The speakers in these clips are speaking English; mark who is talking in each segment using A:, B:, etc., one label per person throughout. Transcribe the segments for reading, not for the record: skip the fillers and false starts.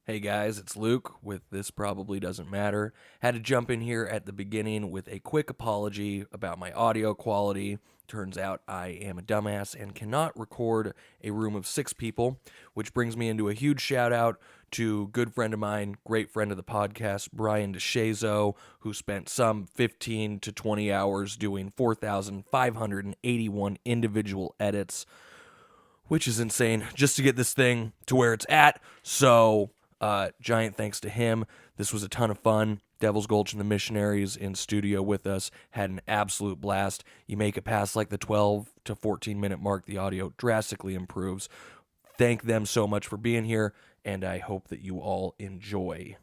A: Hey guys, it's Luke with This Probably Doesn't Matter. Had to jump in here at the beginning with a quick apology about my audio quality. Turns out I am a dumbass and cannot record a room of 6 people, which brings me into a huge shout out to good friend of mine, great friend of the podcast, Brian DeShazo, who spent some 15 to 20 hours doing 4,581 individual edits, which is insane just to get this thing to where it's at. So, giant thanks to him. This was a ton of fun. Devil's Gulch and the Missionaries in studio with us had an absolute blast. You make it past like the 12 to 14 minute mark, the audio drastically improves. Thank them so much for being here, and I hope that you all enjoy.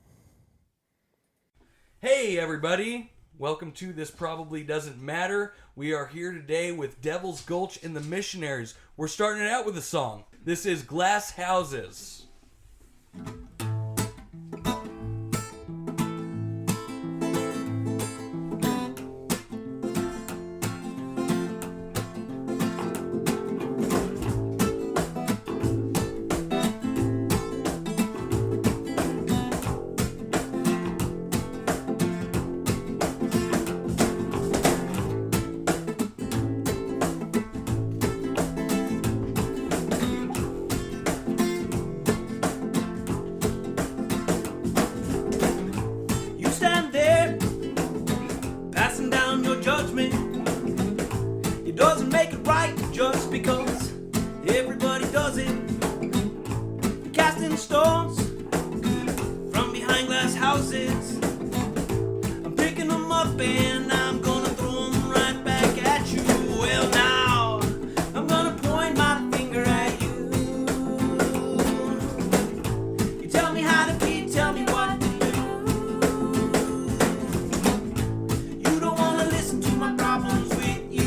A: Hey everybody! Welcome to This Probably Doesn't Matter. We are here today with Devil's Gulch and the Missionaries. We're starting it out with a song. This is Glass Houses.
B: Just because everybody does it. You're casting stones from behind glass houses. I'm picking them up and I'm gonna throw them right back at you. Well now, I'm gonna point my finger at you. You tell me how to be, tell me what to do. You don't wanna listen to my problems with you.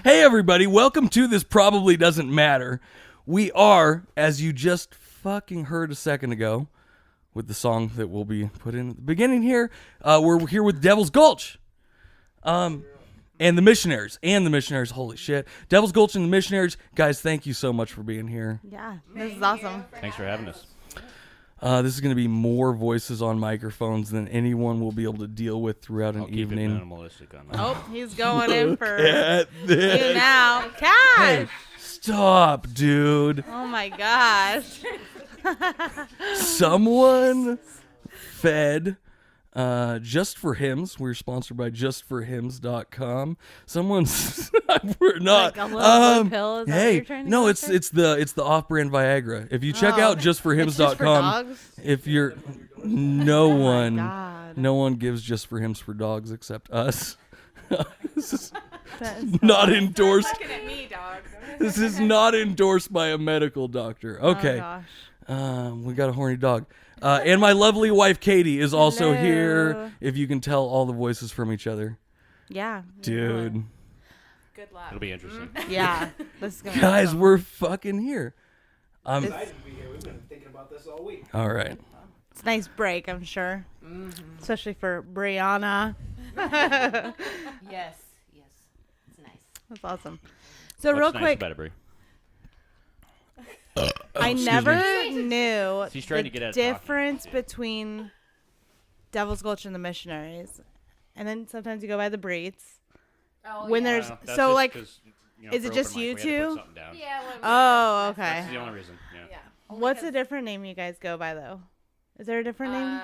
A: Hey, everybody. Welcome to This Probably Doesn't Matter. We are, as you just fucking heard a second ago, with the song that will be put in at the beginning here, we're here with Devil's Gulch. And the Missionaries. Holy shit. Devil's Gulch and the Missionaries. Guys, thank you so much for being here.
C: Yeah, this is awesome.
D: Thanks for having us.
A: This is going to be more voices on microphones than anyone will be able to deal with throughout an evening.
D: Keep it minimalistic on that.
C: Oh, he's going in for
A: At
C: you
A: this.
C: now. Cash!
A: Hey, stop, dude.
C: Oh my gosh.
A: Someone fed Just for Hymns. We're sponsored by justforhymns.com. Someone's we're not.
C: Like a little blue pill? Is that what
A: Hey,
C: you're trying to
A: no,
C: get
A: it's the off-brand Viagra. If you check out
C: It's just for
A: justforhymns.com,
C: dogs?
A: if you're no one
C: God.
A: no one gives Just for Hymns for dogs except us. This is
C: That is
A: not endorsed.
E: Looking at me, dog.
A: This is not endorsed by a medical doctor. Okay.
C: Oh gosh.
A: We got a horny dog. And my lovely wife, Katie, is also
C: Hello.
A: here. If you can tell all the voices from each other.
C: Yeah.
A: Dude.
E: Good luck.
D: It'll be interesting.
C: Yeah. This is gonna be
A: Guys,
C: awesome.
A: we're fucking here.
B: Excited to be here. We've been thinking about this all week.
A: All right.
C: It's a nice break, I'm sure. Especially for Brianna.
E: Yes. It's nice.
C: That's awesome. So
D: What's
C: real
D: nice
C: quick,
D: about it, Brie?
C: I
A: excuse
C: never
A: me.
C: knew
D: She's trying
C: the
D: to get at talking.
C: difference between Devil's Gulch and the Missionaries. And then sometimes you go by the Breeds.
E: Oh,
C: When
E: yeah.
C: there's
D: That's
C: so
D: just
C: like
D: 'cause,
C: is
D: for
C: it just
D: open
C: you
D: mic, we had to put
C: two?
D: something down.
E: Yeah. When
C: Oh, okay.
D: That's the only reason. Yeah.
E: Yeah.
C: What's a different name you guys go by though? Is there a different name?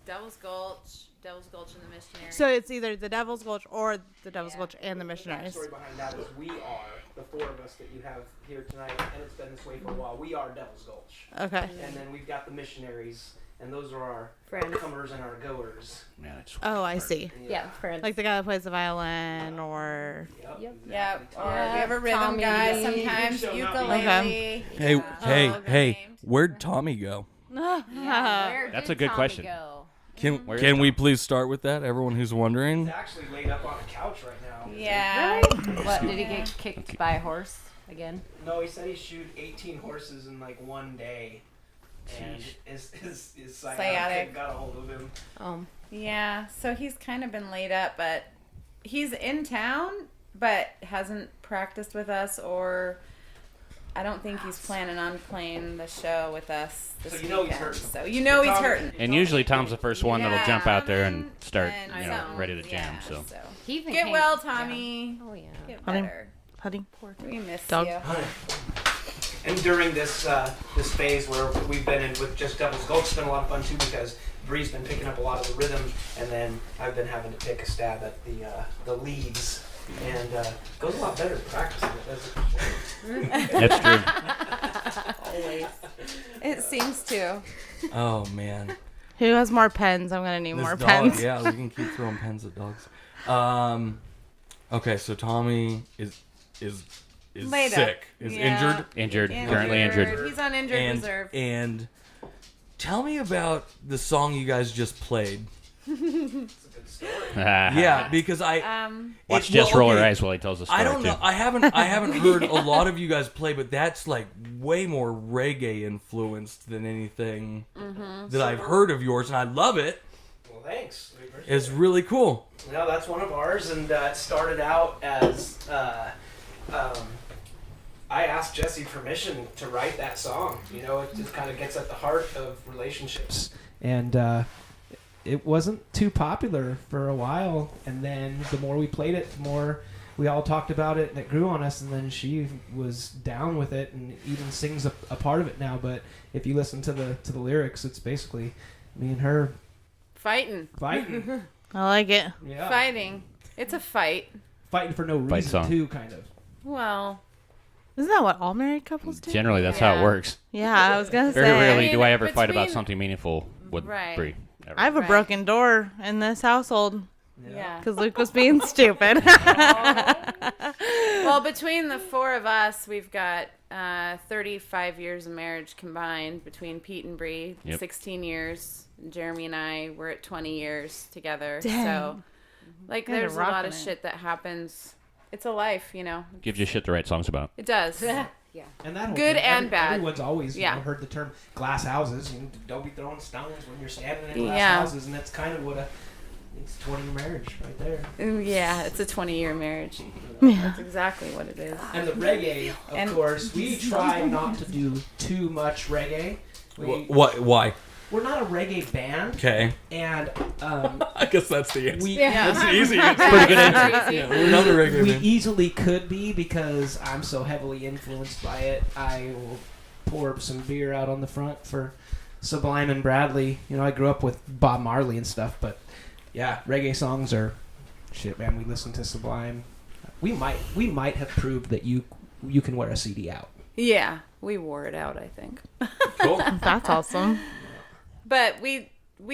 E: Devil's Gulch and the Missionaries.
C: So it's either the Devil's Gulch or the Devil's Gulch and the
B: The
C: Missionaries.
B: story behind that is we are, the four of us that you have here tonight, and it's been this way for a while. We are Devil's Gulch.
C: Okay.
B: And then we've got the Missionaries, and those are our
E: Friends.
B: comers and our goers.
D: Man, I just
C: Oh, I see.
E: Yeah, friends.
C: Like the guy that plays the violin or
B: Yep.
E: Yeah, or we
C: Yeah.
E: have a rhythm
F: Tommy.
E: guy sometimes,
B: Shall not be
E: ukulele.
A: Hey,
E: Yeah.
A: hey, where'd Tommy go?
D: That's a good question.
A: Can we please start with that? Everyone who's wondering.
B: He's actually laid up on a couch right now.
E: Yeah.
F: What, did he get kicked by a horse again?
B: No, he said he shoot 18 horses in like one day. And his sciatic got a hold of him.
E: Yeah, so he's kind of been laid up, but he's in town, but hasn't practiced with us, or I don't think he's planning on playing the show with us this
B: So you know he's
E: weekend.
B: hurting.
E: So you know he's
B: Tom-
E: hurting.
D: And usually Tom's the first one that'll jump out there and start,
E: And
D: you know,
E: so,
D: ready to jam.
E: yeah,
D: So
F: He even
E: Get
F: came-
E: well, Tommy.
F: Oh yeah.
E: Get
C: Honey.
E: better.
C: Honey.
E: We miss
C: Dog.
E: you.
B: And during this this phase where we've been in with just Devil's Gulch, it's been a lot of fun too because Bree's been picking up a lot of the rhythm, and then I've been having to take a stab at the leads, and goes a lot better in practice than it does at the show.
D: that's true.
E: Always. It seems to.
A: Oh man.
C: Who has more pens? I'm gonna need
A: This
C: more
A: dog,
C: pens.
A: Yeah, we can keep throwing pens at dogs. Okay, so Tommy is
E: Laid up.
A: sick. Is
E: Yeah.
A: injured.
D: Currently injured.
E: He's on injured
A: And
E: reserve.
A: and tell me about the song you guys just played. Yeah, because I
D: Watch
A: it-
D: Jess
A: well,
D: roll her
A: okay,
D: eyes while he tells the story.
A: I don't know.
D: Too.
A: I haven't heard a lot of you guys play, but that's like way more reggae influenced than anything that I've heard of yours, and I love it.
B: Well, thanks. We appreciate
A: It's
B: it.
A: really cool.
B: No, that's one of ours, and it started out as I asked Jesse permission to write that song. You know, it just kind of gets at the heart of relationships. And it wasn't too popular for a while, and then the more we played it, the more we all talked about it, and it grew on us, and then she was down with it and even sings a part of it now. But if you listen to the lyrics, it's basically me and her
E: Fighting.
B: fighting.
C: I like it.
B: Yeah.
E: Fighting. It's a fight.
B: Fighting for no
D: Fight
B: reason,
D: song.
B: too, kind of.
E: Well,
C: Isn't that what all married couples do?
D: Generally, that's how it
E: Yeah.
D: works.
C: Yeah, I was gonna
D: Very
C: say.
D: rarely
E: mean,
D: do I ever fight about
E: between-
D: something meaningful with
E: Right.
D: Bree. Ever.
C: I have a
E: Right.
C: broken door in this household
E: yeah.
C: because Luke was being stupid.
E: Well, between the four of us, we've got 35 years of marriage combined between Pete and Bree.
D: Yep.
E: 16 years. Jeremy and I, we're at 20 years together.
C: Dang.
E: So, like,
C: You guys are
E: there's a lot of
C: rocking it.
E: shit that happens it's a life, you know.
D: Gives you shit to write songs about.
E: It does.
G: And that whole
E: Good
G: thing,
E: and bad.
G: Everyone's always
E: Yeah.
G: heard the term glass houses. And don't be throwing stones when you're standing in glass
E: Yeah.
G: houses, and that's kind of what it's 20-year marriage right there.
E: Yeah, it's a 20-year marriage. That's exactly what it is.
G: And the reggae, of course, we try not to do too much reggae.
A: Why?
G: We're not a reggae band,
A: Okay.
G: and
A: I guess that's the answer.
G: we
A: That's the easy answer.
D: Pretty good answer.
A: Yeah, we're not a regular
G: we
A: band.
G: easily could be because I'm so heavily influenced by it. I will pour some beer out on the front for Sublime and Bradley. You know, I grew up with Bob Marley and stuff, but yeah, reggae songs are shit, man. We listen to Sublime. We might have proved that you can wear a CD out.
E: Yeah, we wore it out, I think.
A: Cool.
C: That's awesome.
E: But we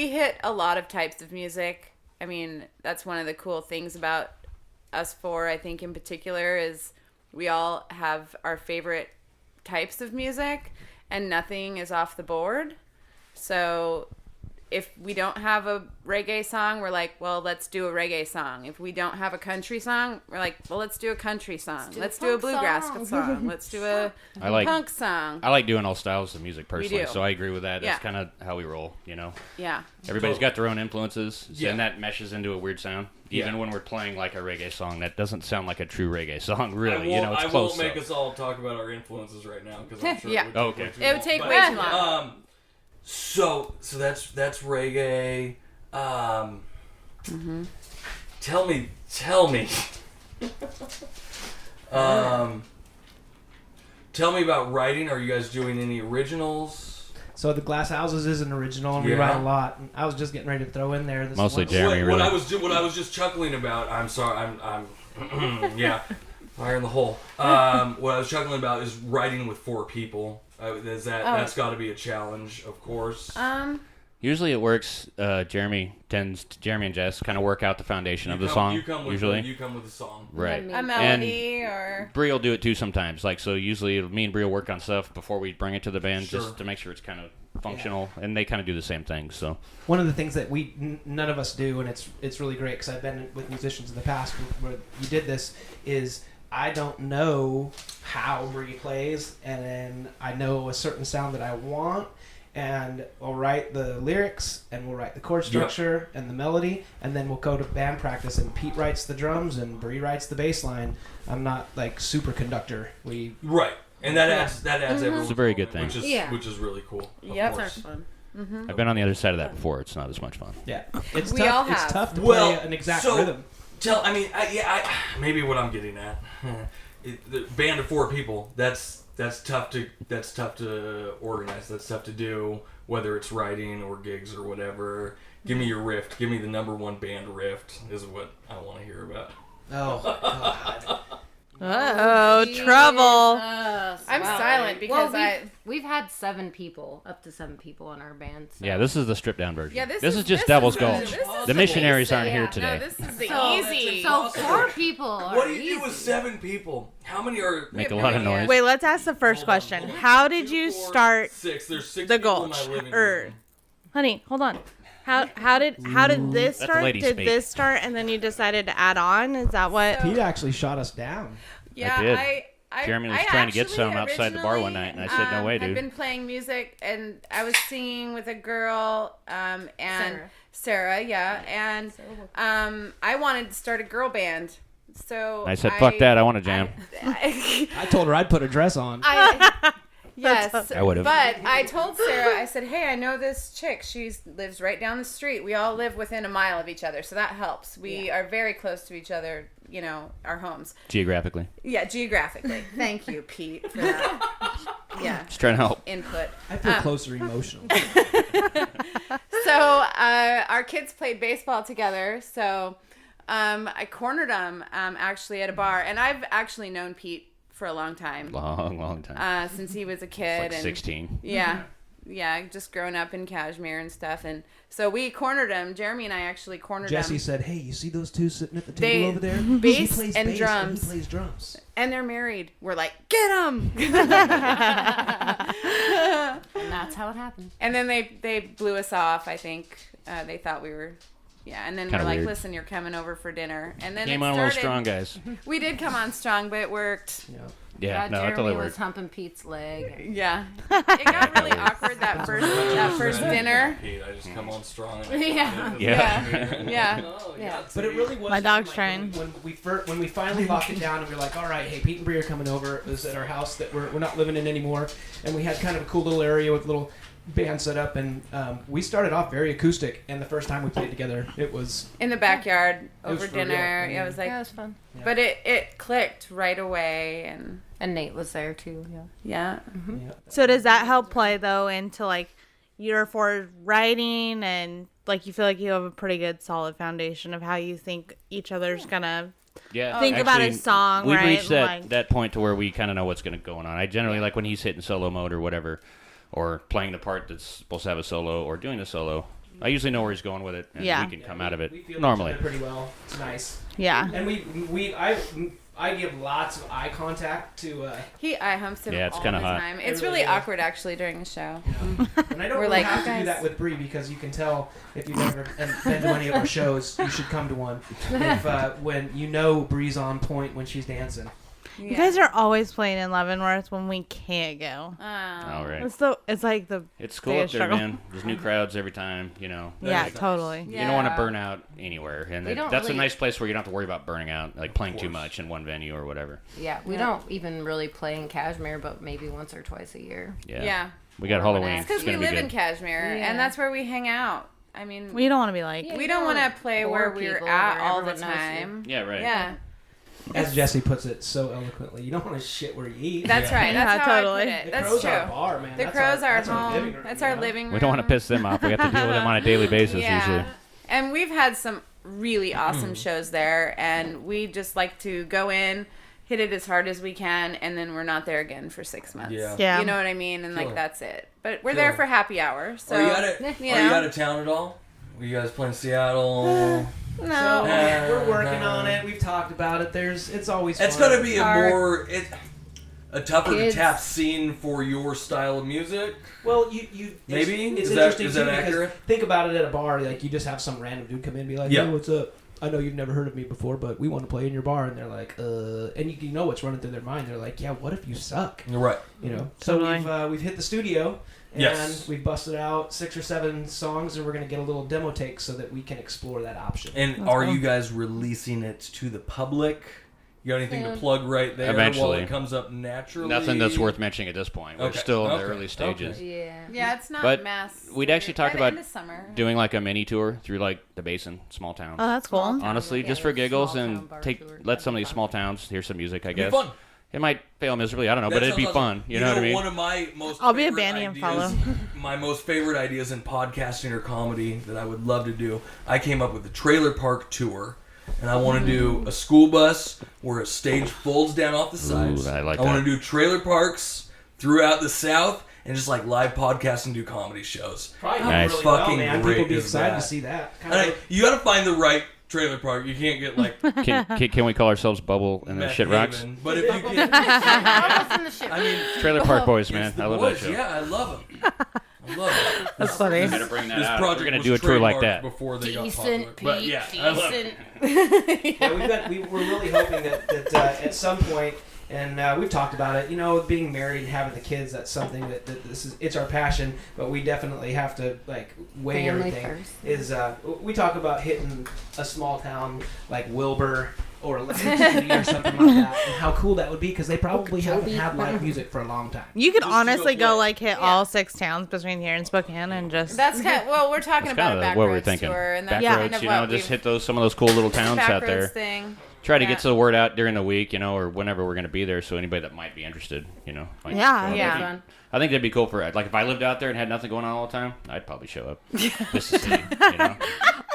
E: hit a lot of types of music. I mean, that's one of the cool things about us four, I think, in particular, is we all have our favorite types of music, and nothing is off the board. So if we don't have a reggae song, we're like, well, let's do a reggae song. If we don't have a country song, we're like, well, let's do a country song. Let's do a bluegrass song. Let's do a
D: I like
E: punk song.
D: I like doing all styles of music personally,
E: do.
D: so I agree with that.
E: Yeah.
D: That's kind of how we roll, you know.
E: Yeah.
D: Everybody's got their own influences,
A: Yeah.
D: and that meshes into a weird sound. Even
A: Yeah.
D: when we're playing like a reggae song, that doesn't sound like a true reggae song, really.
A: I
D: You know, it's
A: I
D: close.
A: won't make
D: though.
A: us all talk about our influences right now because I'm sure
E: Yeah.
A: it would take
D: Okay.
A: way too
E: It would
A: long.
E: take
A: But,
E: way too long.
A: So that's reggae. Tell me. Tell me about writing. Are you guys doing any originals?
G: So the Glass Houses is an original, and we
A: Yeah.
G: write a lot. And I was just getting ready to throw in there this
D: Mostly
G: one.
D: Jeremy,
A: what
D: really.
A: I was just chuckling about. I'm sorry. I'm yeah. Fire in the hole. What I was chuckling about is writing with 4 people. That's got to be a challenge, of course.
D: Usually it works. Jeremy and Jess kind of work out the foundation of the song.
A: You come with
D: usually,
A: you come with the song.
D: right?
E: A melody or...
D: Bree will do it too sometimes. Like, so usually me and Bree will work on stuff before we bring it to the band,
A: Sure.
D: just to make sure it's kind of functional, and they kind of do the same thing. So
G: One of the things that none of us do, and it's really great because I've been with musicians in the past where you did this, is I don't know how Bree plays, and then I know a certain sound that I want, and I'll write the lyrics, and we'll write the chord structure and the melody, and then we'll go to band practice, and Pete writes the drums, and Bree writes the bass line. I'm not like super conductor.
A: Right, and that adds everyone.
D: It's a very good thing.
A: which is really cool. Of
E: Yep.
A: course.
D: I've been on the other side of that before. It's not as much fun.
G: Yeah, it's
E: We
G: tough.
E: all
G: It's
E: have.
G: tough to
A: Well,
G: play an exact
A: so-
G: rhythm.
A: Maybe what I'm getting at, the band of 4 people. That's tough to organize. That's tough to do, whether it's writing or gigs or whatever. Give me your riff. Give me the number 1 band riff is what I want to hear about.
G: Oh God.
C: Uh-oh, trouble.
E: I'm silent because
F: we've had 7 people, up to 7 people in our band. So.
D: Yeah, this is the stripped down version.
E: Yeah, this
D: is
E: is-
D: just
E: this
D: Devil's
E: is-
D: Gulch.
E: this is
D: The Missionaries aren't
F: Yeah.
D: here
F: No,
D: today.
E: this is the
F: So,
E: easy.
F: so 4 people are
A: What do you
F: easy.
A: do with 7 people? How many are
D: Make a lot of noise.
C: Wait, let's ask the first
A: Hold on,
C: question.
A: hold on.
C: How did
A: 2,
C: you
A: 4,
C: start
A: 6. There's 6
C: the
A: people
C: Gulch?
A: in my living
C: Or,
A: room.
C: honey, hold on. How did this
D: That's
C: start?
D: lady
C: Did
D: speak.
C: this start and then you decided to add on? Is that what?
G: Pete actually shot us down.
E: Yeah,
D: did.
E: I
D: Jeremy was
E: I
D: trying to get
E: actually
D: some outside the bar one night, and I said, "No way,
E: I've
D: dude."
E: been playing music, and I was singing with a girl, and
F: Sarah.
E: yeah, and I wanted to start a girl band. So
D: I said, "Fuck that! I want to jam."
G: I told her I'd put a dress on.
E: Yes,
D: I would've.
E: But I told Sarah, I said, "Hey, I know this chick. She lives right down the street. We all live within a mile of each other, so that helps. We are very close to each other. You know, our homes.
D: Geographically,
E: Yeah, geographically. Thank you, Pete, for that. Yeah,
D: just trying to help.
E: input.
G: I feel closer emotionally.
E: So our kids played baseball together. So I cornered them actually at a bar, and I've actually known Pete for a long time.
D: Long time.
E: Since he was a kid.
D: Like
E: and
D: 16.
E: Yeah, just growing up in Kashmir and stuff. And so we cornered him. Jeremy and I actually cornered
G: Jesse
E: him.
G: said, "Hey, you see those 2 sitting at the
E: They-
G: table over there?
E: bass
G: He plays
E: and
G: bass
E: drums.
G: And he plays drums."
E: And they're married. We're like, get him!
F: And that's how it happened.
E: And then they blew us off, I think. They thought we were Yeah, and then
D: Kinda
E: we're like,
D: weird.
E: listen, you're coming over for dinner. And then
D: Came
E: it
D: on a little
E: started-
D: strong, guys.
E: We did come on strong, but it worked.
D: Yeah, no, it
F: Jeremy
D: totally
F: was
D: worked.
F: humping Pete's leg.
E: Yeah. It got really awkward that first dinner.
A: I just come on strong.
F: Yeah.
D: Yeah.
E: Yeah.
F: Yeah.
G: But it really was
C: My dog's
G: like,
C: trying.
G: when we finally locked it down and we were like, all right, hey, Pete and Bree are coming over. It was at our house that we're not living in anymore, and we had kind of a cool little area with a little band set up, and we started off very acoustic. And the first time we played together, it was
E: In the backyard
G: was
E: over
G: for real.
E: dinner.
G: I mean,
E: It was like,
F: Yeah, it was fun.
E: but it clicked right away, and
F: And Nate was there too. Yeah.
E: yeah.
G: yeah.
C: So does that help play though into like your forward writing and like you feel like you have a pretty good solid foundation of how you think each other's gonna
D: Yeah.
C: think about a
D: actually,
C: song,
D: We've
C: right?
D: reached that,
C: Like-
D: that point to where we kind of know what's going on. I generally like when he's hitting solo mode or whatever, or playing the part that's supposed to have a solo or doing the solo. I usually know where he's going with it, and
C: Yeah.
D: we can come out of it
G: We feel
D: normally.
G: each other pretty well. It's nice.
C: Yeah.
G: And I give lots of eye contact to.
E: He eye humps him
D: Yeah, it's
E: all
D: kinda
E: the
D: hot.
E: time.
G: It
E: It's
G: really
E: really
G: is.
E: awkward actually during the show.
G: And I don't
E: We're
G: really
E: like,
G: have to
E: "You
G: do
E: guys-"
G: that with Bree because you can tell if you've ever been to any of our shows, you should come to one. If when you know Bree's on point when she's dancing.
C: You guys are always playing in Leavenworth when we can't go.
D: All right.
C: It's like the
D: It's cool
C: biggest
D: up there,
C: struggle.
D: man. There's new crowds every time, you know.
C: Yeah,
D: Like,
C: totally.
D: You don't want to burn out anywhere, and
F: We don't
D: that's a
F: really-
D: nice place where you don't have to worry about burning out, like playing too much in one venue or whatever.
F: Yeah. We don't even really play in Cashmere, but maybe once or twice a year.
D: Yeah.
E: Yeah.
D: We got
F: Or
D: Halloween.
F: whenever.
D: It's
E: Because we
D: gonna be
E: live in
D: good.
E: Cashmere,
F: Yeah.
E: and that's where we hang out. I mean,
C: We don't want to be like
E: we don't want to play where we're
F: people
E: at
F: where
E: all the
F: everyone knows you.
E: time.
D: Yeah, right.
E: Yeah,
G: As Jesse puts it so eloquently, you don't want to shit where you eat.
E: that's right.
C: Yeah,
E: That's how
C: totally.
E: I put it.
G: The
E: That's
G: crows
E: true.
G: are our bar, man.
E: The
G: That's
E: crows are
G: that's our living
E: home.
G: room,
E: That's
G: you
E: our
G: know?
E: living room.
D: We don't want to piss them off. We have to deal with them on a daily basis usually.
E: And we've had some really awesome shows there, and we just like to go in, hit it as hard as we can, and then we're not there again for 6 months.
C: Yeah.
E: You know what I mean? And like
A: Killer.
E: that's it. But we're there
A: Killer.
E: for happy hour. So
A: Are you
E: know.
A: out of town at all? Were you guys playing Seattle?
G: So
E: no.
G: we're working on it. We've talked about it. It's always.
A: It's
G: fun.
A: gonna be a tougher
F: Kids.
A: to tap scene for your style of music.
G: Well, you
A: Maybe?
G: it's
A: Is that-
G: interesting
A: is
G: too
A: that
G: because
A: accurate?
G: think about it at a bar. Like you just have some random dude come in and be like,
A: Yeah.
G: "Hey, what's up? I know you've never heard of me before, but we want to play in your bar." And they're like, and you know what's running through their mind. They're like, "Yeah, what if you suck?"
A: You're right.
G: You know. So
C: Totally.
G: we've hit the studio. And
A: Yes.
G: we've busted out 6 or 7 songs, and we're going to get a little demo take so that we can explore that option.
A: And are you guys releasing it to the public? You got anything to plug right there while
D: Eventually.
A: it comes up naturally?
D: Nothing that's worth mentioning at this point. We're
A: Okay.
D: still in the
A: Okay.
D: early stages.
A: Okay.
F: Yeah.
E: Yeah, it's not
D: But
E: mass.
D: we'd actually talked
E: By the
D: about
E: end of summer.
D: Doing like a mini tour through like the basin, small towns.
C: Oh, that's cool.
D: Honestly,
F: Yeah,
D: just for
F: like
D: giggles
F: small
D: and
F: town bar
D: take
F: tour.
D: let some of
F: That'd be
D: these
F: fun.
D: small towns hear some music. I
A: It'd be
D: guess
A: fun.
D: it might fail miserably. I don't know,
A: That
D: but it'd be
A: sounds
D: fun.
A: awesome.
D: You know what I mean?
A: One of my most
C: I'll be a
A: favorite
C: Bandy and
A: ideas-
C: follow.
A: My most favorite ideas in podcasting or comedy that I would love to do. I came up with a trailer park tour, and I want to do a school bus where a stage folds down off the sides.
D: I like
A: I want
D: that.
A: to do trailer parks throughout the South and just like live podcast and do comedy shows.
G: Probably
D: Nice.
G: really well,
A: Fucking
G: man.
A: great
G: People be
A: is
G: excited
A: that.
G: to see that.
A: And you got to find the right trailer park. You can't get like
D: Can we call ourselves Bubble and then
A: Meth
D: Shit Rocks?
A: Haven, but if you can,
F: Almost in the ship.
A: I mean,
D: Trailer Park Boys, man.
A: it's the
D: I love
A: boys.
D: that show.
A: Yeah, I love them. I love it.
C: That's funny.
D: Had to bring that
A: This
D: out.
A: project
D: We're gonna
A: was
D: do a tour like
A: trademarked
D: that.
A: before they got
F: Decent,
A: popular. But
F: Pete,
A: yeah, I love it.
F: decent.
G: Yeah, we're really hoping that at some point, and we've talked about it. You know, being married and having the kids, that's something that it's our passion. But we definitely have to like weigh
F: Family
G: everything.
F: first.
G: Is we talk about hitting a small town like Wilbur or Atlantic City or something like that, and how cool that would be because they probably haven't had live music for a long time.
C: You could
A: Just to
C: honestly
A: go
C: go
A: play.
C: like hit all 6 towns between here and Spokane and just.
E: That's kind of, well, we're talking
D: That's
E: about
D: kind
E: a
D: of what we're
E: backroads
D: thinking.
E: tour, and that's
C: Yeah.
E: kind
D: Backroads,
E: of
D: you know,
E: what
D: just
E: we've
D: hit some of those cool little towns out
E: backroads
D: there.
E: thing.
D: Try to
E: Yeah.
D: get the word out during the week, you know, or whenever we're going to be there, so anybody that might be interested, you know. might
C: Yeah,
D: show up.
E: yeah.
D: I think that'd be cool for like if I lived out there and had nothing going on all the time, I'd probably show up. Just to see, you know.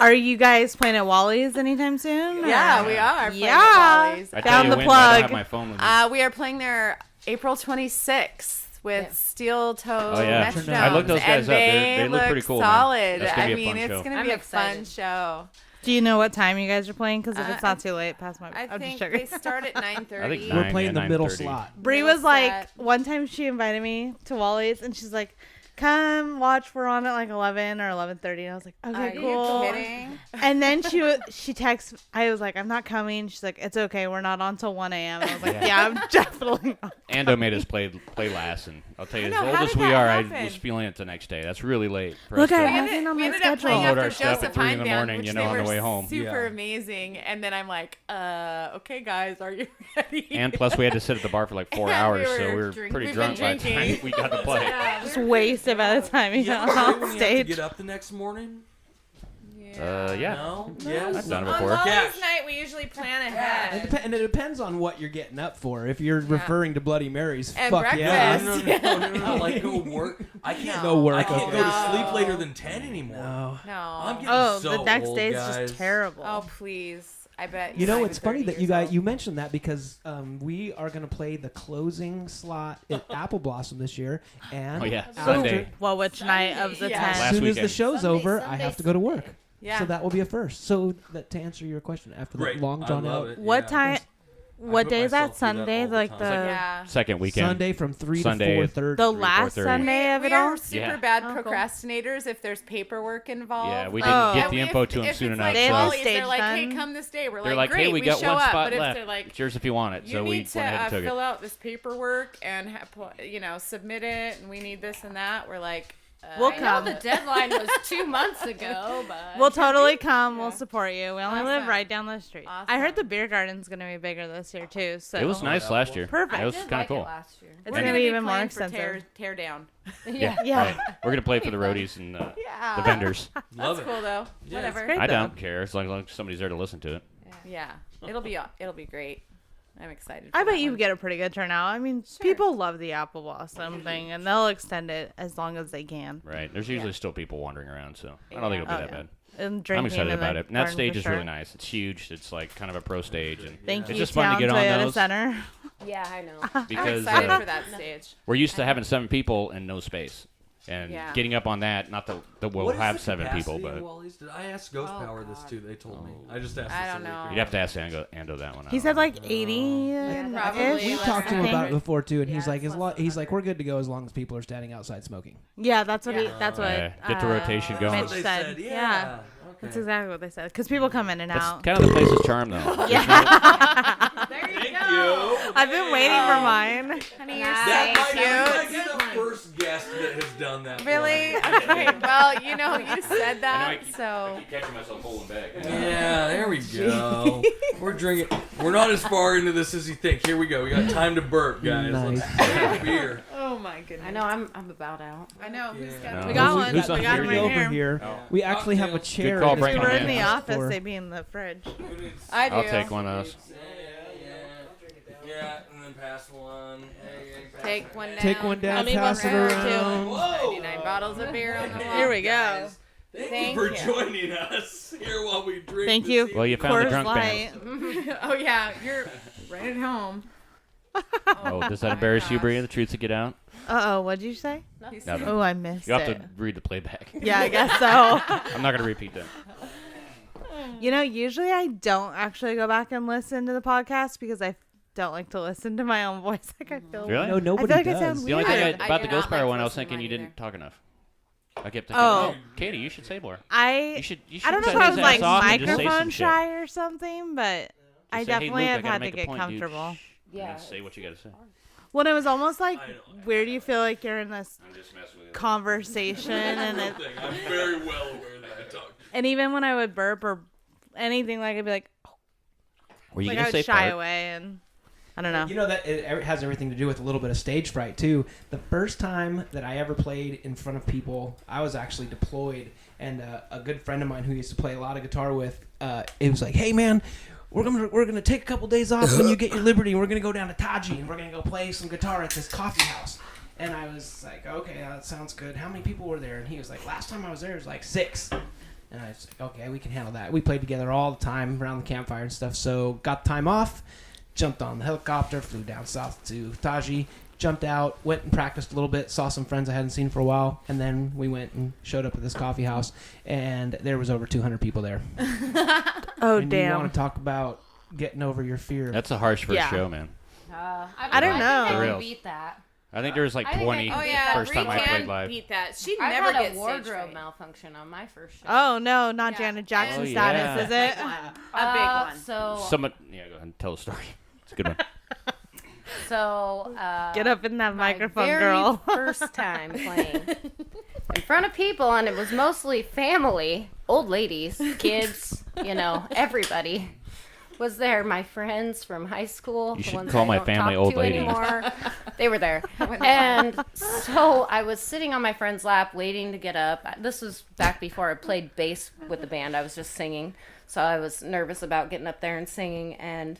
C: Are you guys playing at Wally's anytime soon?
E: Yeah,
C: or-
E: we are. playing
C: Yeah.
E: at Wally's.
D: I tell
C: Found
D: you
C: the
D: when, but I don't
C: plug.
D: have my phone with me.
E: We are playing there April 26th with
F: Yeah.
E: Steel Toe
D: Oh, yeah.
E: Metronomes.
D: I looked those guys
E: and
D: up. They
E: They
D: look pretty cool, man.
E: solid.
D: That's gonna
E: I
D: be a
E: mean,
D: fun
E: it's
D: show.
E: going to
F: I'm
E: be a
F: excited.
E: fun show.
C: Do you know what time you guys are playing? Because if it's
E: I-
C: not too late, past my.
E: I
C: I'm
E: think
C: just
E: they
C: joking.
E: start at 9:30.
D: I think
G: We're
D: 9,
G: playing
D: yeah,
G: the middle
D: 9:30.
G: slot.
C: Bree
E: Middle
C: was like,
E: set.
C: one time she invited me to Wally's, and she's like, come watch. We're on at like 11 or 11:30. And I was like, okay,
E: Are
C: cool.
E: you kidding?
C: And then she texts. I was like, I'm not coming. She's like, it's okay. We're not on till 1 a.m. I was like, yeah, I'm definitely not.
D: Ando made us play last, and I'll tell you,
H: I
D: as
H: know,
D: old
H: how
D: as
H: did
D: we
H: that
D: are, I
H: happen?
D: was feeling it the next day. That's really late. For
C: Look,
D: us
C: I
D: to
C: have it on my
H: We ended up playing
C: schedule.
D: Load our
H: after
D: stuff at
H: Joseph
D: 3 in the
H: Highdown,
D: morning,
H: which
D: you know,
H: they
D: on the
H: were
D: way home.
H: Super
A: Yeah.
H: amazing. And then I'm like, okay, guys, are you ready?
D: And plus, we had to sit at the bar for like 4
H: And
D: hours,
H: we
D: so
H: were
D: we were
H: drinking.
D: pretty
H: We've
D: drunk
H: been
D: by the time
H: drinking.
D: we got to play.
C: Just wasted by the time you
A: Yeah,
C: got
A: right
C: on
A: when you have to
C: stage.
A: get up the next morning.
D: Yeah.
A: No. Yes.
D: I've done it
H: On
D: before.
H: Lois
A: Cash.
H: night, we usually plan ahead.
G: And it depends on what you're getting up for. If you're referring to Bloody Marys,
H: And
G: fuck
H: breakfast.
G: yeah.
A: No. Like go work. I can't
G: No work,
A: I can't
G: okay.
A: go to sleep
H: No.
A: later than 10 anymore.
G: No.
H: No.
A: I'm getting
C: Oh,
A: so
C: the next
A: old,
C: day is
A: guys.
C: just terrible.
H: Oh, please. I bet
G: You know,
H: guys
G: it's
H: are
G: funny
H: 30
G: that you
H: years
G: guys
H: old.
G: you mentioned that because we are going to play the closing slot at Apple Blossom this year, and
D: Oh, yeah.
G: after-
D: Sunday.
C: Well, which night of the
H: Yeah.
C: 10?
G: As
D: Last
G: soon as the
D: weekend.
G: show's
F: Sunday,
G: over, I
F: Sunday,
G: have to go to work.
F: Sunday.
H: Yeah.
G: So that will be a first. So that to answer your question, after
A: Great.
G: that long
A: I
G: drawn
A: love
G: out
A: it.
C: What
A: Yeah.
C: time? What
A: put
C: day is that?
A: myself through that
C: Sunday?
A: all the
C: Like
A: time.
C: the
H: Yeah.
D: Second weekend.
G: Sunday from 3
D: Sunday.
G: to 4:30.
C: the
D: 3,
C: last
D: 4:30.
C: Sunday of
H: We
C: it all.
H: are super
D: Yeah.
H: bad
C: Oh, cool.
H: procrastinators if there's paperwork involved.
D: Yeah, we
H: Like,
D: didn't get
C: Oh.
D: the
H: if-
D: info to them
H: if
D: soon
H: it's
D: enough.
H: Like
C: They have
D: So
C: a
H: Chloe's, they're
C: stage
H: like,
C: done.
H: hey, come this day. We're
D: they're
H: like,
D: like,
H: great,
D: hey, we got
H: show
D: one
H: up.
D: spot
H: But if
D: left.
H: they're like,
D: It's yours if you want it.
H: you
D: So we
H: need
D: went
H: to
D: ahead and took
H: fill
D: it.
H: out this paperwork and submit it, and we need this and that. We're like,
C: We'll
F: I know
C: come.
F: the deadline was 2 months ago, but
C: We'll totally come.
H: Yeah.
C: We'll support you. We only live
H: Awesome.
C: right down the street. I
H: Awesome.
C: heard the beer garden's gonna be bigger this year too. So
D: It was nice last year.
C: Perfect.
D: It was
F: I did
D: kind of
F: like
D: cool.
F: it last year.
C: It's
H: we're
C: gonna
H: gonna
C: be even more
H: playing for
C: expensive.
H: tear down.
D: Yeah.
C: Yeah.
D: Right. We're gonna play for the roadies and
H: Yeah,
D: the vendors.
A: Love
H: That's
A: it.
H: cool though.
A: Yeah, it's
H: Whatever.
C: great.
D: I
C: though.
D: don't care as long as somebody's there to listen to it.
H: Yeah, it'll be great. I'm excited.
C: I
H: for
C: bet
H: that
C: you
H: one.
C: get a pretty good turnout. I mean,
H: Sure.
C: people love the Apple Blossom thing, and they'll extend it as long as they can.
D: Right. There's usually still people wandering around, so I don't think it'll be
C: Oh,
D: that
C: yeah.
D: bad.
C: And drinking
D: I'm excited
C: in the
D: about it. And that
C: garden
D: stage
C: for
D: is
C: sure.
D: really nice. It's huge. It's like kind of a pro stage, and
C: Thank
D: it's
C: you,
D: just fun to
C: Town
D: get on
C: Toyota
D: those
C: Center.
F: Yeah, I know.
H: I'm
D: because
H: excited for that stage.
D: we're used to having 7 people and no space, and
H: Yeah.
D: getting up on that. Not that we'll
A: What is
D: have
A: the
D: 7 people,
A: capacity
D: but
A: in Wally's? Did I ask Ghost
H: Oh,
A: Power this
H: God.
A: too? They told me. I just asked.
H: I
A: this
H: don't
A: a week
H: know.
A: ago.
D: you'd have to ask Ando that one.
C: He said like 80.
H: Probably
G: We
H: less
G: talked to him
H: than
G: about it before too, and
F: Yeah,
G: he's like,
F: it's less than
G: he's like, we're good to go as long as people are standing outside smoking.
C: Yeah, that's what
H: Yeah.
C: that's what.
D: Get the rotation going.
C: Mitch
A: That's what they
C: said.
A: said.
C: Yeah.
A: Yeah.
C: That's
A: Okay.
C: exactly what they said. Because people come in and
D: That's
C: out.
D: kind of the place's charm, though.
F: There you
A: Thank
F: go.
A: you.
C: I've been waiting for mine.
H: Honey, you're
A: That
H: so
A: might
H: cute.
A: be the first guest that has done that.
H: Really? Okay. Well, you said that,
D: keep
H: so
D: catching myself holding back.
A: Yeah, there we go. We're drinking. We're not as far into this as you think. Here we go. We got time to burp, guys.
G: Nice.
A: Let's drink a beer.
H: oh my goodness.
F: I know, I'm about out.
H: I know. Who's
A: Yeah.
H: got
C: We got one.
D: Who's
C: We
D: on
C: got
D: here?
C: him right
G: over
C: here.
G: here.
D: Oh.
G: We actually have a
A: Cocktails.
G: chair.
D: call,
G: in this
C: We
D: Bring
C: were
D: them
C: in
G: room
C: the
G: asked
C: office.
G: for.
C: They'd be in the fridge.
H: I do.
D: I'll take one of those.
A: Yeah, and then pass one.
H: Take one down.
G: Take one down,
C: I'll need
G: pass
C: one
G: it
C: for her, too.
G: around.
A: Whoa!
H: 99 bottles of beer on the wall.
C: Here we go.
A: Guys, Thank
H: Thank
A: you for
H: you.
A: joining us here while we drink.
C: Thank
A: this
C: you.
A: evening.
D: Well, you found the
C: Coors
D: drunk
C: Light.
D: band.
H: Oh yeah, you're right at home.
D: Oh, does that embarrass you, Bria? The truth to get out?
C: Uh-oh, what'd you say?
D: Nothing.
C: Oh, I missed
D: You have
C: it.
D: to read the playback.
C: Yeah, I guess so.
D: I'm not gonna repeat that.
C: You know, usually I don't actually go back and listen to the podcast because I don't like to listen to my own voice. Like I feel
D: Really?
G: No,
C: I
G: nobody
C: feel like I
G: does.
C: sound
D: The only thing
C: weird.
H: I
D: about
H: do
D: the Ghost
H: not
D: Power
H: like
D: one, I was
H: listening
D: thinking you
H: to mine
D: didn't talk enough. I kept thinking,
C: Oh.
D: Katie, you should say more.
C: I
D: You should
C: I don't know
D: cut
C: if I
D: his
C: was
D: ass
C: like
D: off and just say
C: microphone
D: some shit.
C: shy or something, but I
D: Just say, hey,
C: definitely
D: Luke, I
C: have
D: gotta
C: had to
D: make a
C: get
D: point, dude.
C: comfortable.
D: Shh.
F: Yeah.
D: And say what you gotta say.
C: When it was almost like,
A: I know.
C: where do you feel like you're in this
D: I'm just messing with you.
C: conversation and it,
A: Thing. I'm very well aware that I talk.
C: and even when I would burp or anything, like I'd be like
D: Were you
C: I
D: gonna say
C: would shy
D: fart?
C: away, and I don't know.
G: You know that it has everything to do with a little bit of stage fright too. The first time that I ever played in front of people, I was actually deployed, and a good friend of mine who used to play a lot of guitar with, it was like, "Hey man, we're gonna take a couple days off when you get your liberty, and we're gonna go down to Taji, and we're gonna go play some guitar at this coffee house." And I was like, "Okay, that sounds good. How many people were there?" And he was like, "Last time I was there, it was like 6." And I was like, "Okay, we can handle that." We played together all the time around the campfire and stuff. So got time off. Jumped on the helicopter, flew down south to Taji, jumped out, went and practiced a little bit, saw some friends I hadn't seen for a while, and then we went and showed up at this coffee house, and there was over 200 people there.
C: Oh
G: and you
C: damn!
G: want to talk about getting over your fear.
D: That's a harsh first
C: Yeah.
D: show, man.
F: I
C: don't know.
F: think
D: For
F: I
D: reals.
F: can beat that.
D: I think there was like
F: I think
D: 20
F: I can
H: Oh
F: beat
H: yeah,
D: first
H: Bree
D: time I played
H: can
D: live.
H: beat that. She
F: I
H: never
F: had a
H: gets
F: wardrobe
H: stage fright.
F: malfunction on my first show.
C: Oh no, not
H: Yeah.
C: Janet Jackson
D: Oh,
C: status,
D: yeah.
C: is it?
H: A big one.
F: So
D: Someone, yeah, go ahead and tell the story. It's a good one.
C: Get up in that
F: my
C: microphone,
F: very
C: girl.
F: first time playing in front of people, and it was mostly family, old ladies, kids, everybody was there. My friends from high school,
D: You
F: the
D: should
F: ones
D: call
F: I
D: my
F: don't
D: family
F: talk
D: old
F: to
D: lady.
F: anymore, they were there. And so I was sitting on my friend's lap waiting to get up. This was back before I played bass with the band. I was just singing, so I was nervous about getting up there and singing. And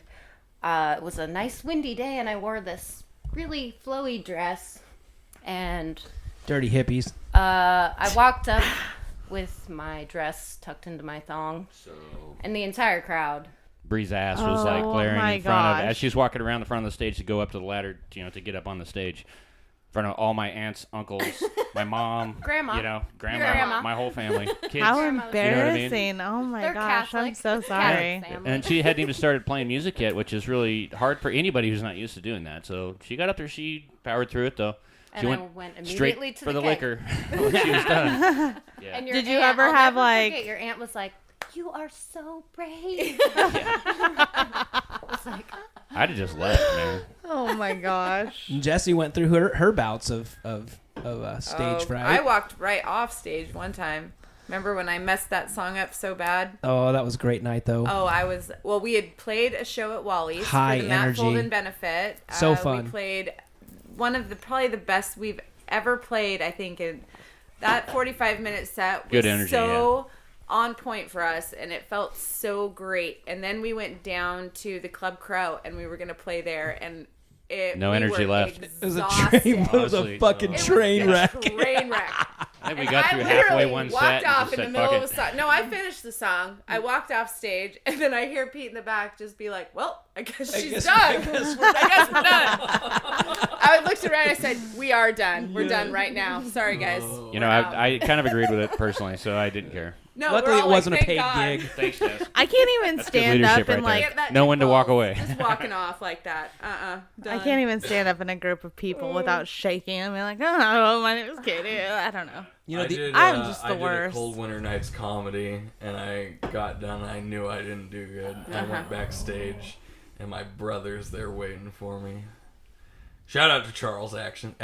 F: it was a nice windy day, and I wore this really flowy dress, and
G: Dirty hippies.
F: I walked up with my dress tucked into my thong, and the entire crowd.
D: Bree's ass was like
C: Oh,
D: glaring
C: my
D: in front of,
C: gosh.
D: as she's walking around the front of the stage to go up to the ladder, to get up on the stage. In front of all my aunts, uncles, my mom,
F: Grandma.
D: grandma, my whole family, kids.
C: How
D: You know what I mean?
C: embarrassing. Oh my
F: They're
C: gosh,
F: Catholic.
C: I'm so
F: Catholic
C: sorry.
F: family.
D: And she hadn't even started playing music yet, which is really hard for anybody who's not used to doing that. So she got up there, she powered through it though. She
F: And I went
D: straight
F: immediately to
D: for
F: the
D: the
F: keg.
D: liquor when she was done. Yeah.
F: And your
C: Did you
F: aunt,
C: ever
F: I'll
C: have,
F: never
C: like-
F: forget, your aunt was like, "You are so brave." It's like,
D: I'd have just left, man.
C: Oh my gosh.
G: Jesse went through her bouts of stage fright.
H: I walked right off stage one time. Remember when I messed that song up so bad?
G: Oh, that was a great night though.
H: Oh, we had played a show at Wally's
G: High
H: for the Matt
G: energy.
H: Folden benefit.
G: So fun.
H: We played one of probably the best we've ever played, I think, and that 45-minute set was
D: Good energy,
H: so on point for us, and it felt so great. And then we went down to the Club Crow, and we were going to play there, and
D: No
H: we
D: energy
H: were
D: left.
G: It was a
H: exhausted.
G: train. It was a
D: Honestly,
G: fucking
D: no.
H: It was
G: train
H: a
G: wreck.
H: Train wreck.
D: I think we
H: And
D: got
H: I
D: through halfway
H: literally
D: one
H: walked
D: set and
H: off
D: just
H: in the
D: said,
H: middle
D: fuck
H: of
D: it.
H: the song. No, I finished the song. I walked off stage, and then I hear Pete in the back just be like, "Well, I guess she's done. I guess we're done." I looked around and I said, "We are done. We're done right now. Sorry, guys."
D: You know, I kind of agreed with it personally, so I didn't care.
H: No,
G: Luckily,
H: we're
G: it
H: all
G: wasn't
H: like,
G: a paid
H: "Thank God."
G: gig.
D: Thanks, Des.
C: I can't even
D: That's good
C: stand up
D: leadership
C: and
D: right
C: like
D: there.
H: Get that
D: Know when to walk
H: impulse.
D: away.
H: Just walking off like that. Done.
C: I can't even stand up in a group of people without shaking and be like, "Oh, my name is Katie." I don't know.
G: You know,
C: I'm just the
I: I did
C: worst.
I: a Cold Winter Nights comedy, and I got done. And I knew I didn't do good. I went backstage, and my brother's there waiting for me. Shout out to Charles Atkinson.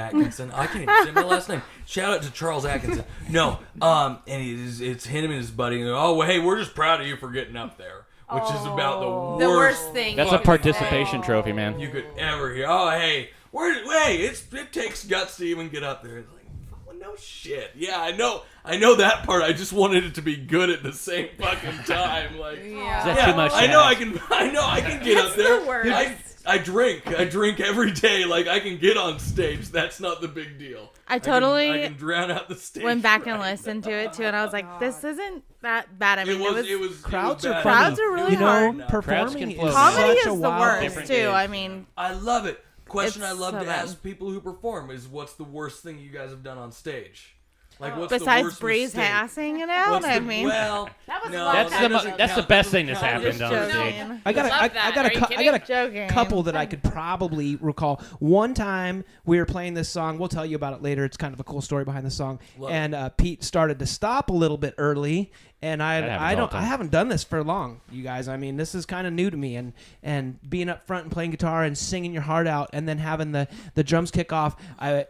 I: I can't even say my last name. Shout out to Charles Atkinson. No, and it's him and his buddy. And oh, hey, we're just proud of you for getting up there, which is about the
H: The
I: worst
H: worst thing.
D: That's
H: you
D: a
H: could
D: participation
H: say.
D: trophy, man.
I: you could ever hear. Oh, hey, it takes guts to even get up there. It's like, oh, no shit. Yeah, I know that part. I just wanted it to be good at the same fucking time. Like,
H: Yeah.
D: Is that
I: yeah,
D: too much?
I: I
D: to
I: know
D: ask?
I: I know I can get up there.
H: the worst.
I: I drink every day. Like, I can get on stage. That's not the big deal.
C: I totally
I: I can drown out the stage.
C: went back and
I: fright.
C: listened to it too, and I was like, "This isn't that bad." I mean,
I: It was
G: Crowds
I: it
G: are
I: was
G: funny.
I: bad.
C: Crowds are really
G: you know,
C: hard.
D: Crowds
G: performing
D: can
G: is
D: flow.
C: Comedy
G: such
C: is
G: a
C: the
G: wild
C: worst
D: different
C: too.
D: gig.
C: I mean,
I: I love it. Question
C: It's
I: I love
C: so
I: to
C: bad.
I: ask people who perform is, what's the worst thing you guys have done on stage? Like, what's the
C: besides
I: worst
C: Bree's
I: mistake?
C: passing it out,
I: What's
C: I
I: the-
C: mean,
I: well,
F: That was a
I: no,
F: long
D: That's
F: time
D: the
F: ago.
I: doesn't
D: that's the
I: count.
D: best thing that's
I: Doesn't
D: happened
I: count.
D: on
C: just
D: stage.
C: joking.
G: I got
H: Love that. Are you
G: I got a
C: Joking.
G: couple that I could probably recall. One time we were playing this song. We'll tell you about it later. It's kind of a cool story behind the song.
I: Love
G: and Pete started to stop a little bit early, and
D: That happens all the time.
G: I haven't done this for long, you guys. I mean, this is kind of new to me, and being up front and playing guitar and singing your heart out, and then having the drums kick off. I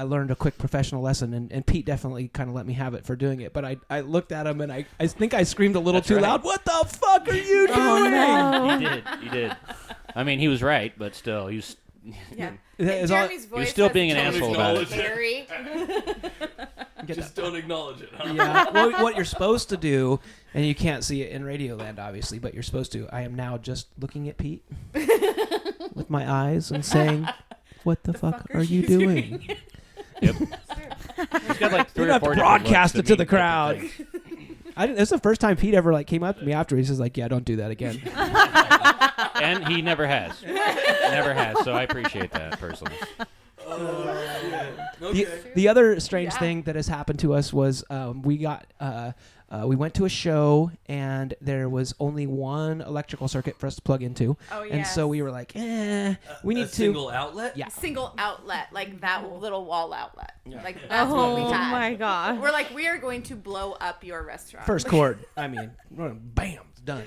G: learned a quick professional lesson, and Pete definitely kind of let me have it for doing it. But I looked at him and I think I screamed a little
D: That's
G: too
D: right.
G: loud. What the fuck are you doing?
C: Oh no!
D: You did. I mean, he was right, but still, he was.
H: Yeah.
G: It's all-
H: Jeremy's voice
D: still
H: has
D: being an
H: a tone
D: asshole
I: about
H: of
I: it.
H: Very.
I: just don't acknowledge it. Huh?
G: Yeah. What you're supposed to do, and you can't see it in Radio Land, obviously, but you're supposed to. I am now just looking at Pete with my eyes and saying, "What the fuck are you doing?"
D: Yep. He's got like 3
G: You
D: or
G: have
D: 4
G: to
D: different
G: broadcast
D: looks
G: it to the
D: mean different
G: crowd.
D: things.
G: This is the first time Pete ever came up to me after. He says "Yeah, don't do that again."
D: And he never has. Never has. So I appreciate that personally.
I: Okay.
G: The other strange thing that has happened to us was we got we went to a show, and there was only one electrical circuit for us to plug into.
H: Oh,
G: And so we were like, we need
I: a
G: to.
I: single outlet.
G: Yeah.
H: Single outlet, like that little wall outlet. Like that's what
C: Oh
H: we had.
C: my god.
H: We're like, we are going to blow up your restaurant.
G: First chord. I mean, bam, it's done.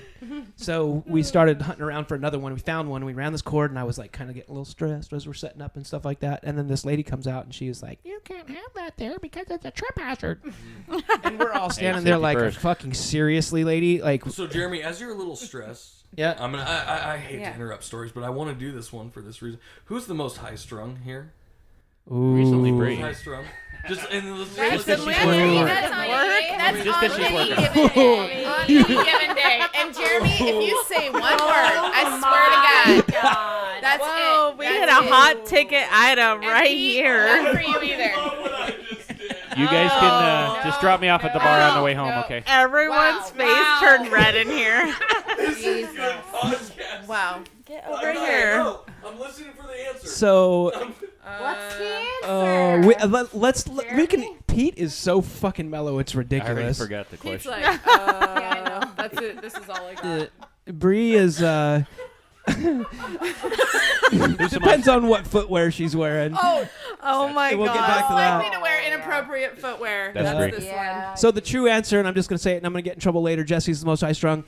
G: So we started hunting around for another one. We found one. We ran this chord, and I was like kind of getting a little stressed as we're setting up and stuff like that. And then this lady comes out, and she was like, "You can't have that there because it's a trip hazard." And we're all standing there like,
D: first.
G: "Fucking seriously, lady?" Like,
I: So Jeremy, as you're a little stressed,
G: yeah.
I: I hate to interrupt stories, but I want to do this one for this reason. Who's the most high strung here?
D: Recently,
I: Who's
D: Bree.
I: high strung? Just and let's
D: Just 'cause she's
H: That's
D: working.
H: on
D: Just 'cause she's
H: any
D: working.
H: given day. On any given day. And Jeremy, if you say one word, I swear to God, that's
C: Whoa,
H: it.
C: we
H: That's
C: hit a
H: it.
C: hot ticket item
H: And
C: right
H: Pete,
C: here.
H: Not for you either.
I: what I just did.
D: You guys can just drop me off at the bar on the way home,
H: no.
D: okay?
C: Everyone's face
H: Wow.
C: turned red in here.
I: This is a good podcast.
H: Wow.
C: Get
I: I
C: over
I: know,
C: here.
I: I know. I'm listening for the answer.
G: So,
F: What's the answer?
G: let's we can. Pete is so fucking mellow, it's
D: I already
G: ridiculous.
D: forgot the
H: Pete's
D: question.
H: like, that's it. This is all I got.
G: Bree is. Depends on what footwear she's wearing.
C: Oh my
G: We'll
C: god.
G: get back to that.
H: Likely to wear inappropriate footwear.
D: That's
H: That's
D: great.
H: this
F: Yeah.
H: one.
G: So the true answer, and I'm just gonna say it, and I'm gonna get in trouble later. Jesse's the most high strung,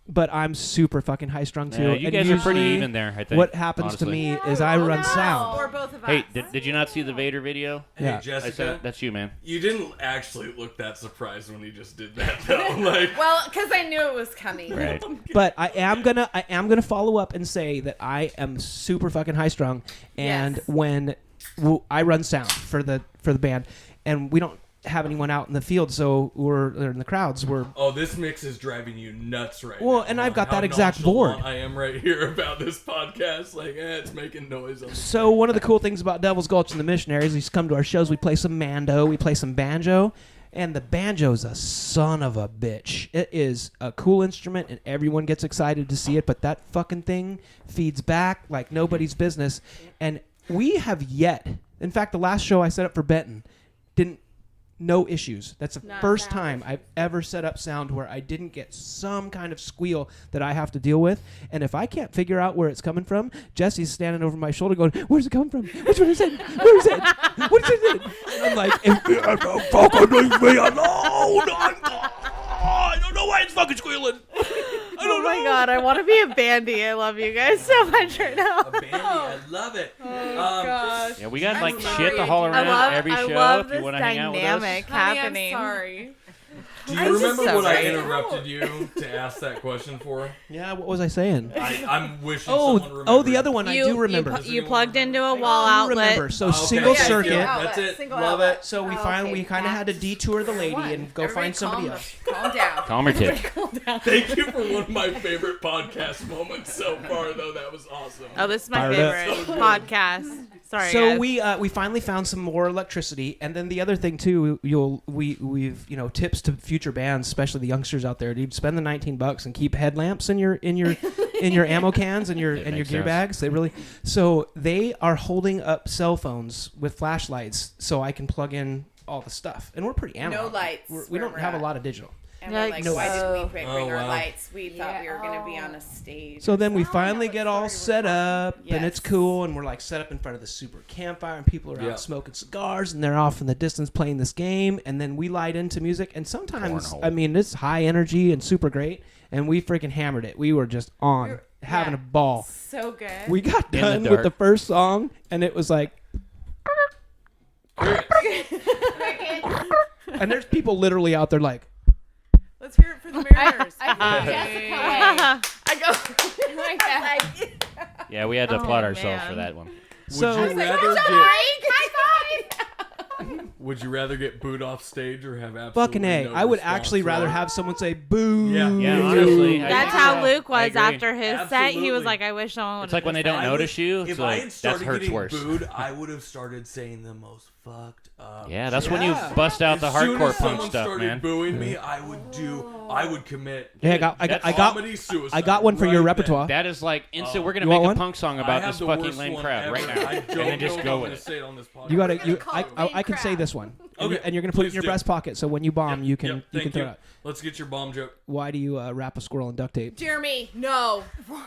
G: but I'm super fucking high strung too.
D: Yeah, you
G: And
D: guys are pretty
G: usually
D: even there, I think.
G: What happens
D: honestly.
G: to me is I run sound.
H: Or both of us.
D: Hey, did you not see the Vader video?
I: Hey,
G: Yeah.
D: I
I: Jessica,
D: said that's you, man.
I: you didn't actually look that surprised when you just did that, though. Like,
H: Well, because I knew it was coming.
D: Right.
G: But I am gonna follow up and say that I am super fucking high strung, and
H: Yes.
G: when I run sound for the band, and we don't have anyone out in the field, so we're in the crowds.
I: oh, this mix is driving you nuts right now.
G: Well, and I've got
I: How
G: that exact
I: nonchalant
G: board.
I: I am right here about this podcast. Like, it's making noise. On the
G: So one of the cool things about Devil's Gulch and the Missionaries is come to our shows. We play some mando, we play some banjo, and the banjo's a son of a bitch. It is a cool instrument, and everyone gets excited to see it. But that fucking thing feeds back like nobody's business. And we have yet, in fact, the last show I set up for Benton, no issues. That's the first time I've ever set up sound where I didn't get some kind of squeal that I have to deal with. And if I can't figure out where it's coming from, Jesse's standing over my shoulder going, "Where's it coming from? Which one is it? Where is it? What is it?" And I'm like, "If you don't fucking leave me alone, I don't know why it's fucking squealing."
C: Oh my god, I want to be a bandy. I love you guys so much right now.
I: A bandy, I love it.
H: Gosh.
D: Yeah, we got like
H: sorry.
D: shit to haul around every
C: I
D: show
C: love
D: if you
C: this
D: want to hang out with us.
C: dynamic
H: Honey,
C: happening.
H: I'm sorry.
I: Do you
C: I'm just
I: remember
C: so
I: what I
C: sorry.
I: interrupted you to ask that question for?
G: Yeah, what was I saying?
I: I'm wishing someone remembered.
G: Oh, the other one I do remember.
C: You plugged into a wall
G: I
C: outlet.
G: remember. So
I: Okay.
G: single
I: Thank you.
G: circuit.
I: That's it.
H: Single
I: Love
H: outlet.
I: it.
G: So we
F: Okay,
G: we kind of had to
F: that's
G: detour the lady
H: One.
G: and go
H: Everybody
G: find somebody
H: calm-
G: else.
H: Calm down.
D: Calm her tip.
I: Thank you for one of my favorite podcast moments so far, though. That was awesome.
C: Oh, this is my
G: Fired up.
C: favorite podcast. Sorry,
G: So
C: guys.
G: we finally found some more electricity, and then the other thing too, we've tips to future bands, especially the youngsters out there, dude. Spend the $19 and keep headlamps in your ammo cans and your
D: makes
G: gear
D: sense.
G: bags. They are holding up cell phones with flashlights so I can plug in all the stuff, and we're pretty analog.
H: No lights
G: We
H: where
G: don't
H: we're
G: have a
H: at.
G: lot of digital.
H: And we're like,
C: Yikes.
H: why did we bring
I: Oh,
H: our
I: wow.
H: lights? We thought we were going to be
F: Yeah.
H: on a stage.
G: So then we
H: That's
G: finally
H: how it
G: get all
H: started.
G: set up, and it's
H: Yes.
G: cool, and we're like set up in front of the super campfire, and people are
I: Yeah.
G: out smoking cigars, and they're off in the distance playing this game, and then we light into music, and sometimes,
D: Cornhole.
G: I mean, it's high energy and super great, and we freaking hammered it. We were just on, having
H: yeah.
G: a ball.
H: So good.
G: We got
D: In the
G: done with
D: dark.
G: the first song, and it was like, and there's people literally out there like,
H: Let's hear it for the Mariners.
F: I
H: I go like that.
D: Yeah, we had to applaud
C: Oh,
D: ourselves
C: man.
D: for that one.
G: so.
I: Would you rather
H: Break,
I: get
H: high five.
I: Would you rather get booed off stage or have absolutely
G: Fucking A.
I: no
G: I would
I: response
G: actually rather
I: at all?
G: have someone say boo.
I: Yeah.
D: Yeah, honestly. I
C: That's
D: think
C: how
D: so.
C: Luke
D: I
C: was
D: agree.
C: after his set. He was
I: Absolutely.
C: like, I wish someone would.
D: It's like when they don't
I: I
D: notice
I: would-
D: you. It's
I: If I
D: like
I: had
D: that
I: started
D: hurts
I: getting
D: worse.
I: booed, I would have started saying the most fucked
D: Yeah, that's when you bust out the
I: As soon
D: hardcore
I: as
D: punk
I: someone
D: stuff,
I: started
D: man.
I: booing me, I would commit.
G: Yeah,
I: comedy suicide
G: I got one for your
I: right
G: repertoire.
D: That is like instant. We're gonna
G: You
D: make
G: want
D: a
G: one?
D: punk song
I: I
D: about
I: have
D: this
I: the
D: fucking
I: worst
D: lame
I: one
D: crowd
I: ever.
D: right now,
I: I
D: and
I: don't
D: then just
I: know if
D: go
I: I'm
D: with
I: gonna
D: it.
I: say it on this podcast.
G: You gotta.
E: gonna call it
G: I can say
E: crap.
G: this one.
I: Okay,
G: And you're gonna put it in
I: please
G: your
I: do.
G: breast pocket, so when you bomb, you can
I: Thank
G: throw
I: you.
G: it out.
I: Let's get your bomb joke.
G: Why do you wrap a squirrel in duct tape?
H: Jeremy, no.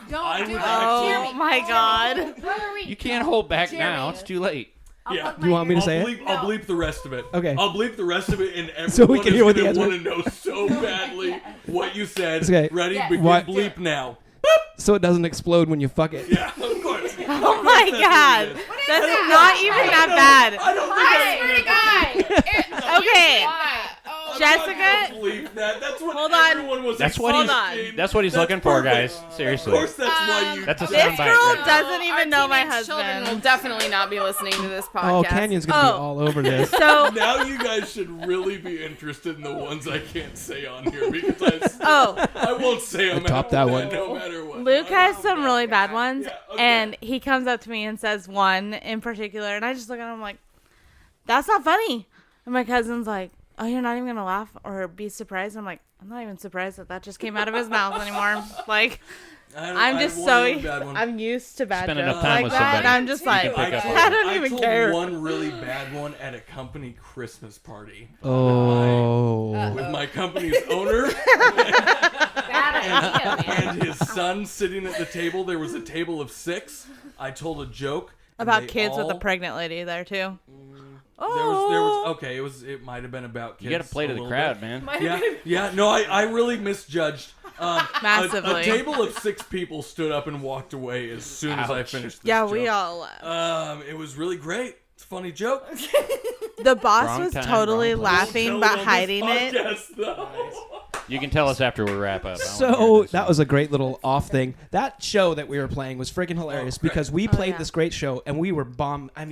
H: Don't
I: I
H: do
I: would
H: it.
C: Oh
H: Jeremy,
C: my God.
D: You can't hold back
H: Jeremy.
D: now. It's too late.
I: Yeah.
G: You want me to say it?
I: I'll bleep the rest of it.
G: Okay.
I: I'll bleep the rest of it, and everyone
G: So we can hear what the
I: is
G: answer
I: going to want to know so badly what you said.
G: Okay.
I: Ready?
E: Yes.
I: Begin
G: What-
I: bleep now.
G: So it doesn't explode when you fuck it.
I: Yeah, of course.
C: Oh my God. That's not even that bad.
I: I don't think
E: I swear to God.
C: Okay.
E: Oh,
C: Jessica,
I: bleep that. That's what
C: Hold on.
I: everyone was
D: That's what he's.
I: expecting.
D: That's what he's looking for, guys. Seriously.
I: Of course, that's why you.
D: That's a
C: this
D: soundbite.
C: girl
D: right?
C: doesn't even know my
H: teenage children will
C: husband.
H: definitely not be listening to this podcast.
G: Oh, Canyon's gonna be
C: Oh.
G: all over this.
C: So,
I: Now you guys should really be interested in the ones I can't say on here because
C: oh,
I: I won't say them.
G: top that one.
I: No matter what.
C: Luke has some really bad ones,
I: Yeah, okay.
C: and he comes up to me and says one in particular, and I just look at him like, "That's not funny." And my cousin's like, "Oh, you're not even gonna laugh or be surprised?" I'm like, "I'm not even surprised that just came out of his mouth anymore." Like, I'm just I'm used to bad
D: Spend
C: jokes
D: enough time
C: like
D: with
C: that,
D: somebody.
C: and I'm just
D: You can
C: like,
D: pick up on
C: I
D: it.
C: don't even
I: told
C: care.
I: one really bad one at a company Christmas party
G: Oh.
I: with my company's owner
F: Bad idea, man.
I: and his son sitting at the table. There was a table of 6. I told a joke and
C: About
I: they
C: kids with a
I: all-
C: pregnant lady there too.
I: There was okay. It might have been about kids.
D: You got to play to
I: a
D: the
I: little
D: crowd,
I: bit.
D: man.
I: Yeah. No, I really misjudged.
C: Massively.
I: A table of 6 people stood up and walked away as soon as I
D: Ouch.
I: finished. This
C: Yeah,
I: joke.
C: we all laughed.
I: It was really great. It's a funny joke.
C: The boss
D: Wrong
C: was
D: time,
C: totally
D: wrong place.
C: laughing
I: Don't
C: but
I: tell it on
C: hiding
I: this
C: it.
I: podcast, though.
D: You can tell us after we wrap up. I wanna
G: So
D: hear this
G: that
D: one.
G: was a great little off thing. That show that we were playing was freaking hilarious because we played
C: yeah.
G: this great show and we were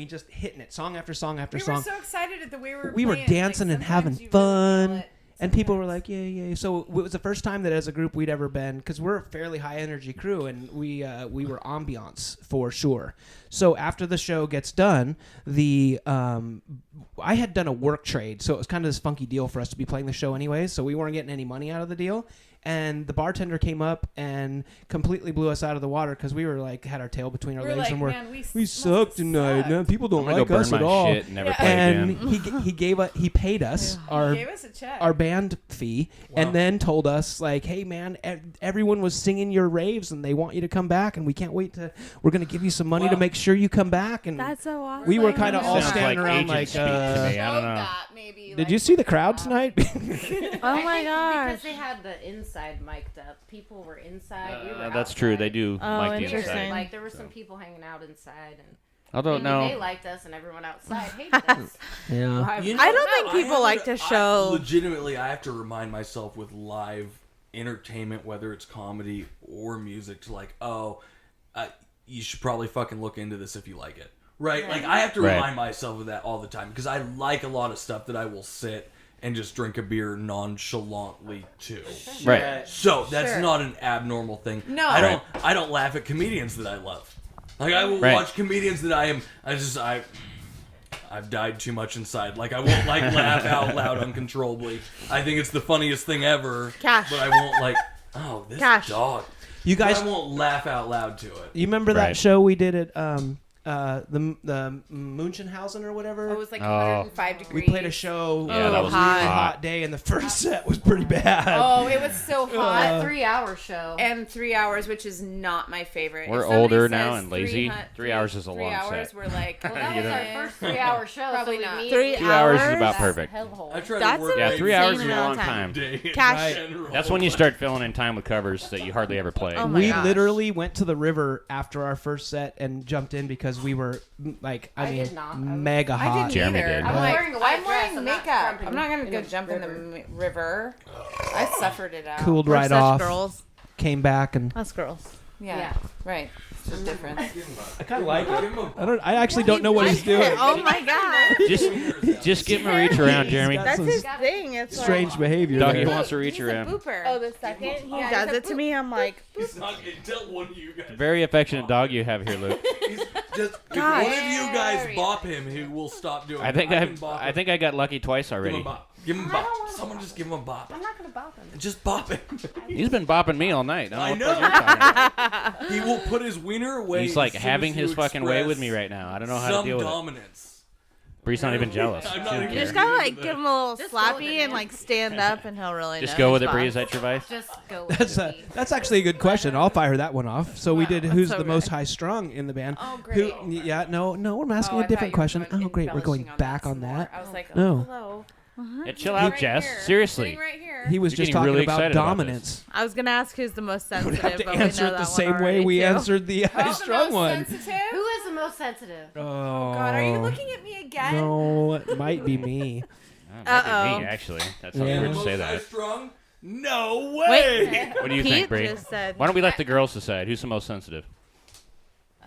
G: just hitting it song after song after
E: We
G: song.
E: were so excited at the way
G: We were
E: playing.
G: dancing and having
E: sometimes you really feel
G: fun.
E: it.
G: And people were like, "Yeah, yeah." So it was the first time that as a group we'd ever been, because we're a fairly high energy crew, and we were ambiance for sure. So after the show gets done, I had done a work trade, so it was kind of this funky deal for us to be playing the show anyways. So we weren't getting any money out of the deal. And the bartender came up and completely blew us out of the water because we were like had our tail between our
E: We were
G: legs
E: like,
G: and we're
E: "Man, we
G: we
E: must
G: suck
E: have
G: tonight.
E: sucked."
G: No, people
D: I'm
G: don't
D: gonna
G: like
D: go burn
G: us
D: my
G: at all.
D: shit and never play
G: And
D: again.
G: he paid us our
E: Gave us a check.
G: our band fee and then told us like, "Hey man, everyone was singing your raves and they want you to come back and we're going to give you some money to make sure you come back." And
C: That's so awesome.
G: we were kind of all
D: Sounds
G: standing
D: like
G: around
D: agent
G: like
D: speak to me. I don't know.
E: That maybe.
G: did you see the crowd tonight?
C: Oh my
F: I think
C: gosh.
F: because they had the inside mic'd up. People were inside. We were
D: That's true. They
F: outside.
D: do
C: Oh,
D: like the
C: interesting.
D: inside.
F: Like there were some people hanging out inside, and
D: Although
F: maybe they
D: no,
F: liked us, and everyone outside hated us.
G: Yeah.
I: You
C: I don't think
I: I
C: people
I: have
C: like to show.
I: Legitimately, I have to remind myself with live entertainment, whether it's comedy or music, to like, you should probably fucking look into this if you like it. Right? Like, I have to
D: Right.
I: remind myself of that all the time because I like a lot of stuff that I will sit and just drink a beer nonchalantly too.
D: right?
I: So that's
E: Sure.
I: not an abnormal thing.
E: No.
I: I don't laugh at comedians that I love. Like I will
D: Right.
I: watch comedians that I've died too much inside. Like I won't like laugh out loud uncontrollably. I think it's the funniest thing ever.
C: Cash.
I: But I won't like, oh, this
C: Cash.
I: dog.
G: You guys,
I: I won't laugh out loud to it.
G: you remember that
D: Right.
G: show we did at the Munchenhausen or whatever?
H: It was like
D: Oh.
H: 105 degrees.
G: We played a show.
D: Yeah, that was
C: hot.
G: really hot day, and the first set was pretty bad.
H: Oh, it was so hot.
F: That 3-hour show.
H: And 3 hours, which is not my favorite.
D: We're
H: If somebody
D: older
H: says
D: now and lazy.
H: 300
D: 3 hours is a long
H: 3 hours,
D: set.
H: we're like,
F: Well, that was
D: You
F: our
D: know.
F: first 3-hour show.
H: Probably
F: so
H: not.
F: We
C: 3
D: 2 hours is about
C: hours?
D: perfect.
F: Hellhole.
I: I try
C: That's
I: to work
C: a-
D: Yeah, 3 hours is a
C: Insane
D: long
C: amount of
D: time.
I: day in
C: Cash.
I: general.
D: That's when you start filling in time with covers that you hardly ever play.
C: Oh my
G: We
C: gosh.
G: literally went to the river after our first set and jumped in because we were like,
F: I did not. I was-
G: mega
H: I
G: hot.
H: didn't
D: Jeremy
H: either.
D: did.
H: I'm
F: I'm
H: like,
F: wearing a white
H: I'm
F: dress,
H: wearing
F: I'm not
H: makeup.
F: jumping
H: I'm not gonna
F: in
H: go
F: the
H: jump in the river. I suffered it out.
G: Cooled
C: We're
G: right
C: such
G: off.
C: girls.
G: Came back and
C: Us girls.
H: Yeah, right. It's just different.
G: I kind of like it. I actually don't know what he's doing.
C: Oh my god.
D: Just give him a reach around, Jeremy.
G: He's got
C: That's
G: some
C: his thing. It's
G: strange
C: like,
G: behavior.
D: Doggy
G: there.
D: wants to reach
H: He's a
D: around.
H: booper.
C: oh, the second he
H: Yeah,
C: does
H: he's a
C: it to me, I'm like,
I: He's not going to tell one of you guys.
D: Very affectionate dog you have here, Luke.
A: Just if
C: Gosh.
A: one of you guys bop him, he will stop doing.
D: I think
A: it. Can bop
D: I
A: him.
D: think I got lucky twice
A: Give him
D: already.
A: a bop. Give him a bop. Someone just give him a bop.
F: I'm not gonna bother him.
A: Just bop him.
D: He's been bopping me all night.
A: I
D: don't
A: know.
D: what the fuck you're talking about.
A: He will put his wiener away.
D: He's like
A: as soon
D: having
A: as you
D: his fucking way with
A: express
D: me right now. I don't know how
A: some
D: to deal with
A: dominance.
D: it. Bree's not even jealous.
A: I'm
D: She
A: not
D: don't
A: even
C: You just
D: care.
C: gotta like give him a little
F: Just go with
C: slappy
F: it,
C: and
F: man.
C: like stand up, and he'll really
D: Just
C: know
D: go
C: his
D: with it,
C: boss.
D: Bree. Is that your advice?
F: Just go with it.
G: That's actually a good question. I'll fire that one off. So we did who's
C: so
G: the most
C: good.
G: high strung in the band?
H: Oh, great.
G: Yeah, no, we're asking
H: Oh, I
G: a
H: thought
G: different
H: you were
G: question.
H: going-
G: Oh, great, we're going
H: embellishing on
G: back
H: that
G: on
H: some more.
G: that.
H: I was like,
G: No.
H: hello.
D: Yeah, chill
H: Sitting
D: out,
H: right
D: Jess.
H: here.
D: Seriously.
H: Sitting right here.
G: He was
D: You're
G: just
D: getting
G: talking
D: really
G: about
D: excited about this.
G: dominance.
C: I was gonna ask who's the most
G: We
C: sensitive.
G: have to
C: but we
G: answer
C: know
G: it the
C: that
G: same
C: one
G: way
C: already,
G: we
C: too.
G: answered the high
H: Who's the
G: strung
H: most
G: one.
H: sensitive?
F: Who is the most sensitive?
G: Oh,
H: God, are you looking at me again?
G: No, it might be me.
D: That might be
C: Uh-oh.
D: me, actually. That's not
G: Yeah.
D: weird to say
A: Most high
D: that.
A: strung? No way.
D: What do you think,
C: Pete
D: Bree?
C: just said,
D: Why don't we let the girls decide who's the most sensitive?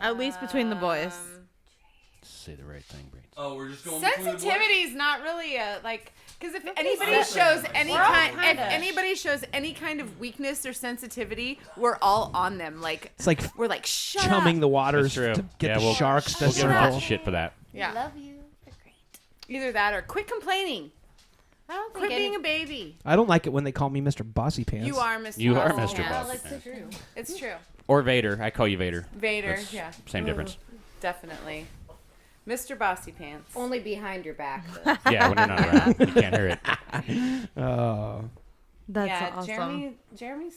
C: at least between the boys.
D: Say the right thing, Bree.
A: Oh, we're just going. between the boys?
H: Sensitivity is not really a like because if anybody
A: sensitive.
H: shows any
F: We're all
H: kind, if
F: kinda.
H: anybody shows any kind of weakness or sensitivity, we're all on them. Like
G: It's like
H: we're like shut
G: chumming
H: up.
G: the waters
D: That's
G: to
D: true.
G: get
D: Yeah,
G: the
D: we'll-
G: sharks to
D: We'll give her lots
G: circle.
D: of shit for that.
H: Yeah,
F: Love you. They're great.
H: either that or quit complaining.
F: I don't think
H: Quit being
F: any-
H: a baby.
G: I don't like it when they call me Mr. Bossy Pants.
H: You are Mr.
D: You are
H: Bossy
D: Mr.
H: Pants.
D: Bossy
F: That's
D: Pants.
F: true.
H: It's true.
D: Or Vader. I call you Vader.
H: Vader,
D: That's
H: yeah,
D: Same difference.
H: definitely. Mr. Bossy Pants.
F: Only behind your back, though.
D: Yeah, when you're not around. You can't hear it.
G: Oh.
C: That's
H: yeah,
C: awesome.
H: Jeremy's.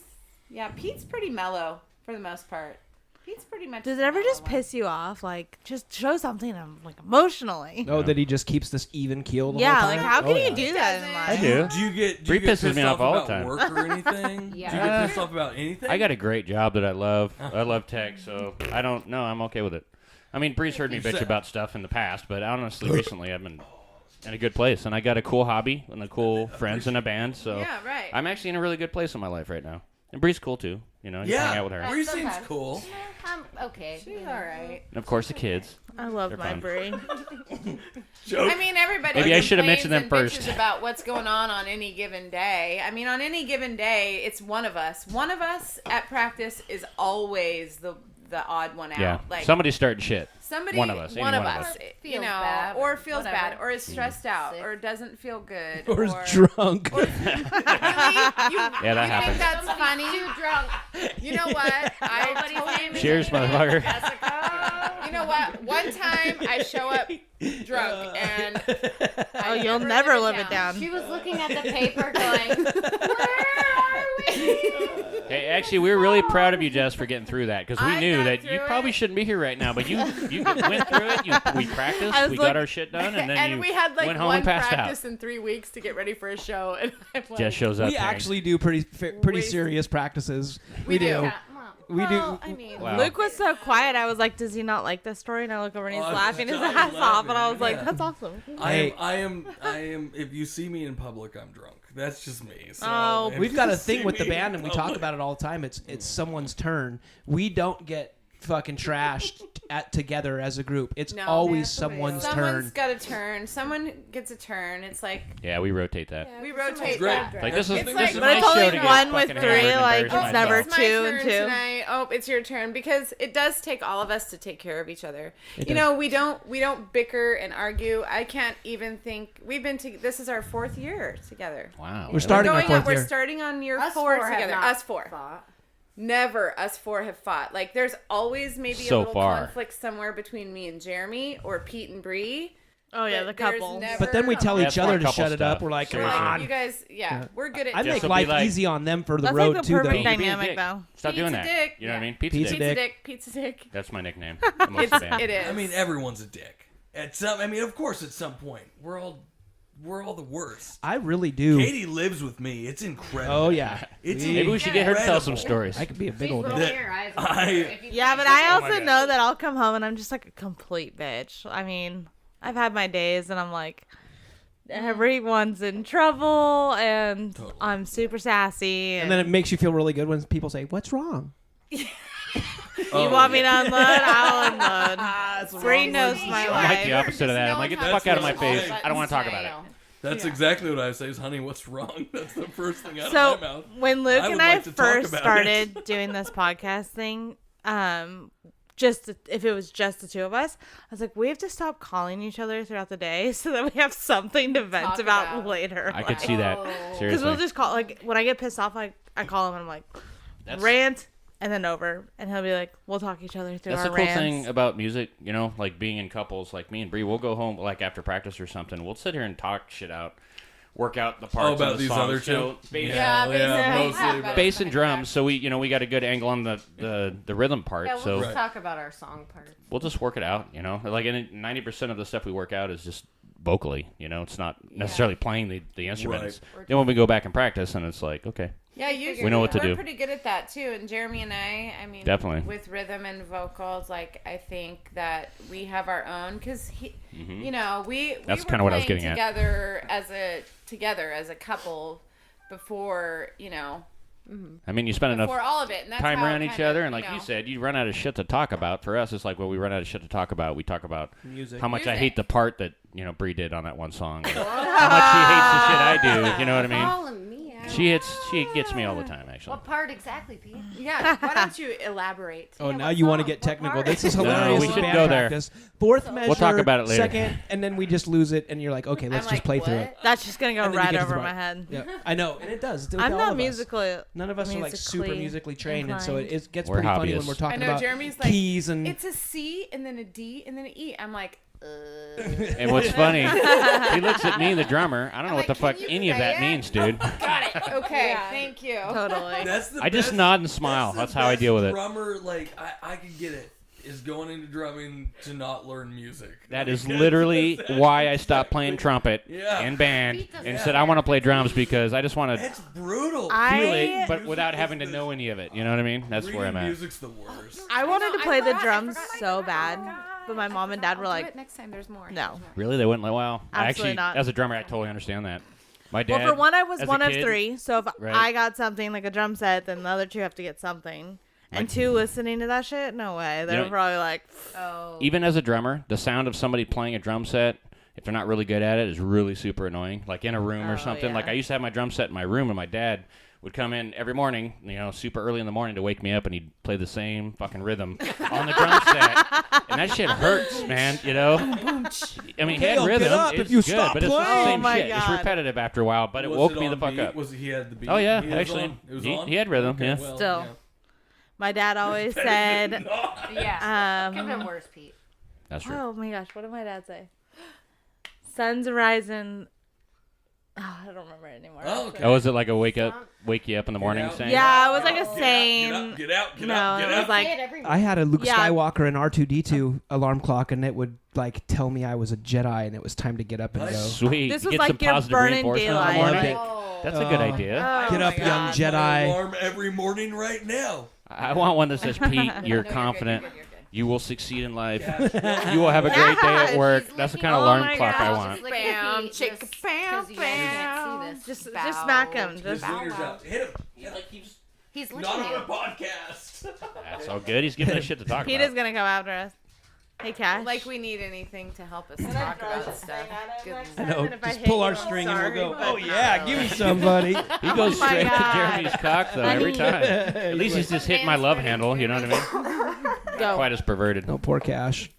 H: Yeah, Pete's pretty mellow for the most part. Pete's pretty much.
C: Does it
H: the
C: ever
H: mellow
C: just
H: one.
C: piss you off? Like, just show something like emotionally.
G: Oh, that he just keeps this even keel the
C: Yeah,
G: whole
C: like
G: time?
C: how can
G: Oh,
C: you
G: yeah.
C: do that in
H: Doesn't.
C: life?
D: I do.
A: Do you get
D: Bree
A: you get
D: pisses
A: pissed
D: me off
A: off
D: all the
A: about
D: time.
A: work or anything?
F: Yeah.
A: Do you get pissed off about anything?
D: I got a great job that I love. I love tech, so I don't know. I'm okay with it. I mean, Bree's heard me bitch about stuff in the past, but honestly, recently I've been in a good place, and I got a cool hobby and a cool friends in a band, so
H: Yeah, right.
D: I'm actually in a really good place in my life right now. And Bree's cool too, you know. You hang out with her,
A: Bree seems
F: Sometimes.
A: cool.
F: I'm okay.
H: She's all right.
D: and of course the kids.
C: I love
D: They're
C: my
D: fun.
C: Brie.
H: I mean, everybody.
D: Maybe I should have
H: complains
D: mentioned them
H: and
D: first.
H: bitches about what's going on any given day. I mean, on any given day, it's one of us. One of us at practice is always the odd one out.
D: Yeah,
H: Like
D: somebody's starting shit.
H: somebody,
D: one of us, any
H: one of
D: one of
H: us,
D: us.
H: you
F: Feels
H: know,
F: bad
H: or
F: or
H: feels
F: whatever.
H: bad, or is stressed out,
F: Sick.
H: or doesn't feel good,
G: Or is
H: or
G: drunk.
H: Really? You,
D: Yeah, that
H: you
D: happens.
H: think that's funny?
F: Too drunk.
H: You know what? I totally.
D: Cheers, motherfucker.
H: You know what? One time I show up drunk and
C: Oh, you'll never live it down.
F: She was looking at the paper going, where are we?
D: Hey, actually, we were really proud of you, Jess, for getting through that because we
H: I
D: knew
H: got
D: that you
H: through
D: probably
H: it.
D: shouldn't be here right now, but you went through it. We practiced,
C: I was
D: we
C: like-
D: got our shit done, and then
H: and
D: you
H: we had like
D: went home
H: one
D: and passed
H: practice
D: out.
H: in 3 weeks to get ready for a show, and I'm like,
D: Jess shows up.
G: We
D: saying,
G: actually do pretty
H: We-
G: serious practices.
H: We do.
F: Yeah,
G: We
H: well,
G: do.
H: I mean,
D: Wow.
C: Luke was so quiet. I was like, "Does he not like this story?" And I look over and he's
A: Oh, I was
C: laughing his
A: dying
C: ass off, and I was
A: laughing,
C: like,
A: yeah.
C: "That's awesome."
G: Hey.
A: I am. If you see me in public, I'm drunk. That's just me. So
C: Oh,
A: if
G: We've got
A: you
G: a thing
A: see
G: with the
A: me
G: band,
A: in
G: and we talk
A: public-
G: about it all the time. It's someone's turn. We don't get fucking trashed together as a group. It's
H: No.
G: always
H: Yeah,
G: someone's
H: someone's
G: turn.
H: got a turn. Someone gets a turn. It's like
D: Yeah, we rotate that.
H: we rotate
A: great.
H: that.
D: Like this is
H: It's
D: this
H: like-
D: is
H: But
D: my
C: it's only
D: show to get
C: one with
D: fucking
C: three,
D: hammered and
C: like,
D: embarrass
C: it's never
D: myself.
H: It's my
C: two and
H: turn
C: two.
H: tonight. Oh, it's your turn because it does take all of us to take care of each other.
G: It
H: You
G: does.
H: know, we don't bicker and argue. I can't even think we've been to. This is our 4th year together.
D: Wow.
G: We're starting our
H: Going on,
G: 4th
H: we're
G: year.
H: starting on year
F: Us
H: 4
F: four have
H: together.
F: not
H: Us 4.
F: fought.
H: Never us 4 have fought. Like there's always maybe
D: So
H: a little
D: far.
H: conflict somewhere between me and Jeremy or Pete and Bree.
C: Oh yeah, the
H: But there's
C: couple.
H: never-
G: But then we tell
D: Yeah,
G: each
D: it's more
G: other to
D: couple
G: shut it up.
D: stuff.
G: We're like, come
D: Seriously.
G: on.
H: You guys, yeah, we're good at.
G: I
D: Just
G: make
D: so be
G: life
D: like-
G: easy on them for the
C: That's
G: road
C: like the
G: too,
C: perfect
G: though.
D: You're being a
C: dynamic,
D: dick.
C: though.
D: Stop
H: Pizza
D: doing that.
H: dick.
D: You know what I
H: Yeah.
D: mean? Pizza,
G: Pizza
D: dick.
G: dick.
H: dick. Pizza dick.
D: That's my nickname amongst the band.
H: It is.
A: I mean, everyone's a dick. At some, I mean, of course, at some point, we're all the worst.
G: I really do.
A: Katie lives with me. It's incredible.
G: Oh yeah.
A: It's
D: Maybe we should get her to tell some stories.
G: I could be a big old
F: Roll
G: dick.
F: your eyes.
A: I-
C: Yeah, but I
A: Oh my
C: also
A: God.
C: know that I'll come home and I'm just like a complete bitch. I mean, I've had my days and I'm like, everyone's in trouble and
A: Totally.
C: I'm super sassy.
G: And then it makes you feel really good when people say, "What's wrong?"
C: you want me to unload? I'll unload. Bree knows my
D: I'm like
C: life.
D: the opposite of that. I'm like, get the fuck out of my face. I don't want to talk about it.
A: That's exactly what I say. Is honey, what's wrong? That's the first thing out
C: So
A: of my mouth.
C: when Luke
A: I would
C: and I
A: like to talk
C: first
A: about
C: started doing this podcast thing, if it was just the two of us, I was like, we have to stop calling each other throughout the day so that we have something to vent
H: Talk
C: about
H: about.
C: later.
D: I could see that.
C: Because
D: Seriously.
C: we'll just call, like, when I get pissed off, I call him and I'm like, rant, and then over. And he'll be like, we'll talk each other through
D: That's
C: our
D: the cool
C: rants.
D: thing about music, like being in couples, like me and Bree, we'll go home like after practice or something. We'll sit here and talk shit out, work out the parts
I: about
D: of the
I: these
D: songs,
I: other two?
D: bass,
I: Mostly. But
D: bass and drums. So we got a good angle on the rhythm part.
F: Yeah, we'll
D: so
F: just talk about our song parts.
D: we'll just work it out. Like 90% of the stuff we work out is just vocally. It's not necessarily playing the instruments. Then when we go back and practice, and it's like, okay.
H: Yeah, usually
D: We know what to
H: we're
D: do.
H: pretty good at that too. And Jeremy and I mean,
D: Definitely.
H: with rhythm and vocals, like I think that we have our own because we
D: That's
H: were
D: kinda what I was
H: playing
D: getting at.
H: together as a couple before
D: I mean, you spend enough
H: before all of it, and that's
D: time
H: how
D: around
H: it
D: each
H: kind of,
D: other, and like you said, you run out of shit to talk about. For us, it's like, well, we run out of shit to talk about. We talk about
G: Music.
D: how much I
H: Music.
D: hate the part that Bree did on that one song. How much she hates the shit I do. You know what I mean?
F: Calling me out.
D: She gets me all the time, actually.
F: What part exactly, Pete?
H: Yeah, why don't you elaborate?
G: Oh,
F: Yeah,
G: now
F: what
G: you want to
F: song?
G: get
F: What
G: technical.
F: part?
G: This is
D: No,
G: hilarious.
D: we
G: in
D: shouldn't
G: band
D: go there.
G: practice. Fourth measure,
D: We'll talk about it later.
G: second, and then we just lose it, and you're like, okay, let's
H: I'm
G: just
H: like,
G: play through
H: what?
G: it.
C: That's just going to go
G: And then you
C: right
G: get to the
C: over
G: part.
C: my head.
G: Yeah, I know, and it does. It's with
C: I'm
G: all
C: not
G: of us.
C: musically.
G: None of us are like super
C: musically
G: musically trained, and so
C: inclined.
G: it gets
D: We're
G: pretty funny when
D: hobbyists.
G: we're
H: I
G: talking
H: know
G: about
H: Jeremy's like
G: keys and.
H: it's a C and then a D and then an E. I'm like,
D: And what's funny, he looks at me, the drummer. I don't know what the fuck
H: like, can you
D: any of
H: say
D: that
H: it?
D: means, dude.
H: got it. Okay,
C: Yeah.
H: thank you.
C: Totally.
I: That's the
D: I just
I: best-
D: nod and smile. That's how I
I: best
D: deal with it.
I: Drummer, like I can get it. Is going into drumming to not learn music.
D: That is
I: Because
D: literally
I: that's
D: why I stopped playing trumpet
I: Yeah.
D: in band
F: Pete doesn't
D: and
F: know
D: said I
F: that.
D: want to play drums because I just want to
I: It's brutal.
D: feel it, but without having to know any of it. You know what I mean? That's where I'm at.
I: Music's the worst.
C: I wanted to
H: I
C: play the
H: forgot, I
C: drums
H: forgot, I
C: so
H: forgot,
C: bad,
H: I forgot,
C: but my mom and dad were
H: I'll do
C: like,
H: it next time. There's more.
C: no.
D: Really? They wouldn't let. Well, I
C: Absolutely
D: actually,
C: not.
D: as a drummer, I totally understand that. My dad.
C: Well, for one, I was
D: as a
C: one of
D: kid-
C: 3, so if
D: Right.
C: I got something like a drum set, then the other 2 have to get something. And 2 listening to that shit? No way. They
D: You
C: were
D: know-
C: probably like,
F: Oh.
D: Even as a drummer, the sound of somebody playing a drum set, if they're not really good at it, is really super annoying. Like in a room or
C: Oh,
D: something.
C: yeah.
D: Like I used to have my drum set in my room, and my dad would come in every morning, super early in the morning to wake me up, and he'd play the same fucking rhythm on the drum set. And that shit hurts, man, I mean, he had
G: I'll get
D: rhythm.
G: up
D: It's
G: if you
D: good,
G: stop
D: but it's the
G: playing.
D: same
C: Oh my
D: shit. It's
C: God.
D: repetitive after a while, but it
I: Was
D: woke
I: it
D: me
I: on
D: the fuck
I: beat?
D: up.
I: He had the beat?
D: Oh, yeah,
I: He was
D: actually.
I: on? It was
D: He-
I: on?
D: he had rhythm,
I: Okay,
D: yeah.
I: well,
C: Still. my dad always said,
F: Yeah. Could have
C: um,
F: been worse, Pete.
D: That's true.
C: oh my gosh, what did my dad say? Sun's rising. Oh, I don't remember it anymore.
I: Oh, okay.
D: Oh, is it like a wake you up in the morning
I: out.
D: saying?
C: Yeah, it was like a
I: Get out,
C: saying.
I: Get out, get
C: No,
I: out,
C: it
I: get
C: was
I: out.
C: like,
F: Say it every
G: I had a Luke
C: Yeah.
G: Skywalker and R2D2 alarm clock, and it would like tell me I was a Jedi, and it was time to get up and go.
D: Sweet.
C: This
D: You
C: was
D: get some
C: like your
D: positive
C: burning
D: reinforcement in the
C: daylight.
D: morning.
G: Loved it.
F: Oh.
D: That's a good
G: Oh.
D: idea.
G: Get
C: my
G: up, young
C: God.
I: My
G: Jedi.
I: alarm every morning right now.
D: I want one that says, Pete, you're
H: No,
D: confident.
H: You're good.
D: You will succeed in life. You will have a great day at
C: Yeah,
D: work.
F: she's
D: That's the
F: licking-
D: kind of
C: Oh
D: alarm
C: my
D: clock I
C: gosh.
D: want.
H: Bam, chicka, bam,
F: 'cause you guys can't see this.
C: just smack him.
I: His
C: Just,
I: winger's out. Hit him.
F: He's
I: Not
F: licking
I: on
F: you.
I: a podcast.
D: That's all good. He's giving us shit to talk
C: Pete
D: about.
C: is going to come after us. Hey, Cash.
H: Like we need anything to help us talk about stuff. Good.
G: I know.
C: If I
G: Just
C: hit
G: pull
C: you,
G: our
C: I'm
G: string and
C: sorry,
G: we'll go.
C: but
G: Oh
C: not
G: yeah,
C: really.
G: give me somebody.
D: He goes
C: Oh my
D: straight to
C: God.
D: Jeremy's cock, though, every time. At least he's just hitting my love handle, you know what I mean?
C: Go.
D: Quite as perverted.
G: No, poor Cash.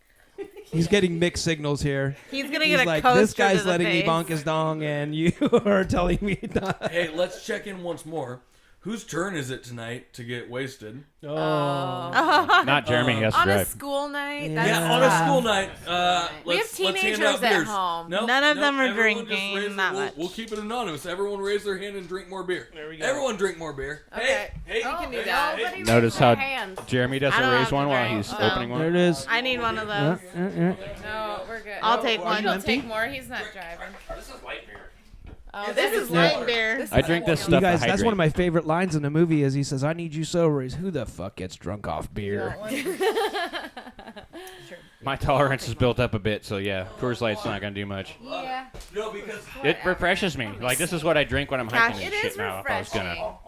G: He's getting mixed signals here.
C: He's going to
G: He's
C: get a
G: like,
C: coaster
G: this guy's
C: to the
G: letting me
C: face.
G: bonk his dong, and you are telling me not.
I: Hey, let's check in once more. Whose turn is it tonight to get wasted?
G: Oh.
D: Not Jeremy, he has to
H: On a
D: drive.
H: school night.
G: Yeah.
H: That's
I: Yeah, on a
H: tough.
I: school night.
H: We
I: Let's
H: have
I: hand
H: teenagers
I: out
H: at
I: beers.
H: home.
I: No,
C: None of them are
I: everyone just
C: drinking
I: raise
C: that
I: we'll,
C: much.
I: We'll keep it anonymous. Everyone raise their hand and drink more beer.
G: There we go.
I: Everyone drink more beer.
H: Okay.
I: Hey,
H: We can do
I: hey,
H: that.
I: hey.
D: Notice how
F: hands.
D: Jeremy
C: I
D: doesn't
C: don't
D: raise
C: have to
D: one while
C: drink,
D: he's
C: so-
D: opening
G: There
D: one.
G: it is.
C: I need one of those.
H: No, we're good.
C: I'll take
H: He'll
C: one.
H: take more. He's not driving.
D: This is light beer.
H: Oh,
C: This is
G: Yeah.
C: light beer.
D: I drink this
G: You
D: stuff
G: guys,
D: to
G: that's
D: hydrate.
G: one of my favorite lines in the movie. Is he says, "I need you sober." He's, who the fuck gets drunk off beer?
D: My tolerance is built up a bit, so yeah, Coors Light's not gonna do much.
H: Yeah.
I: No, because
D: It refreshes me. Like this is what I drink when I'm hiking
H: It
D: and
H: is
D: shit. Now, if I was
H: refreshing.
D: gonna.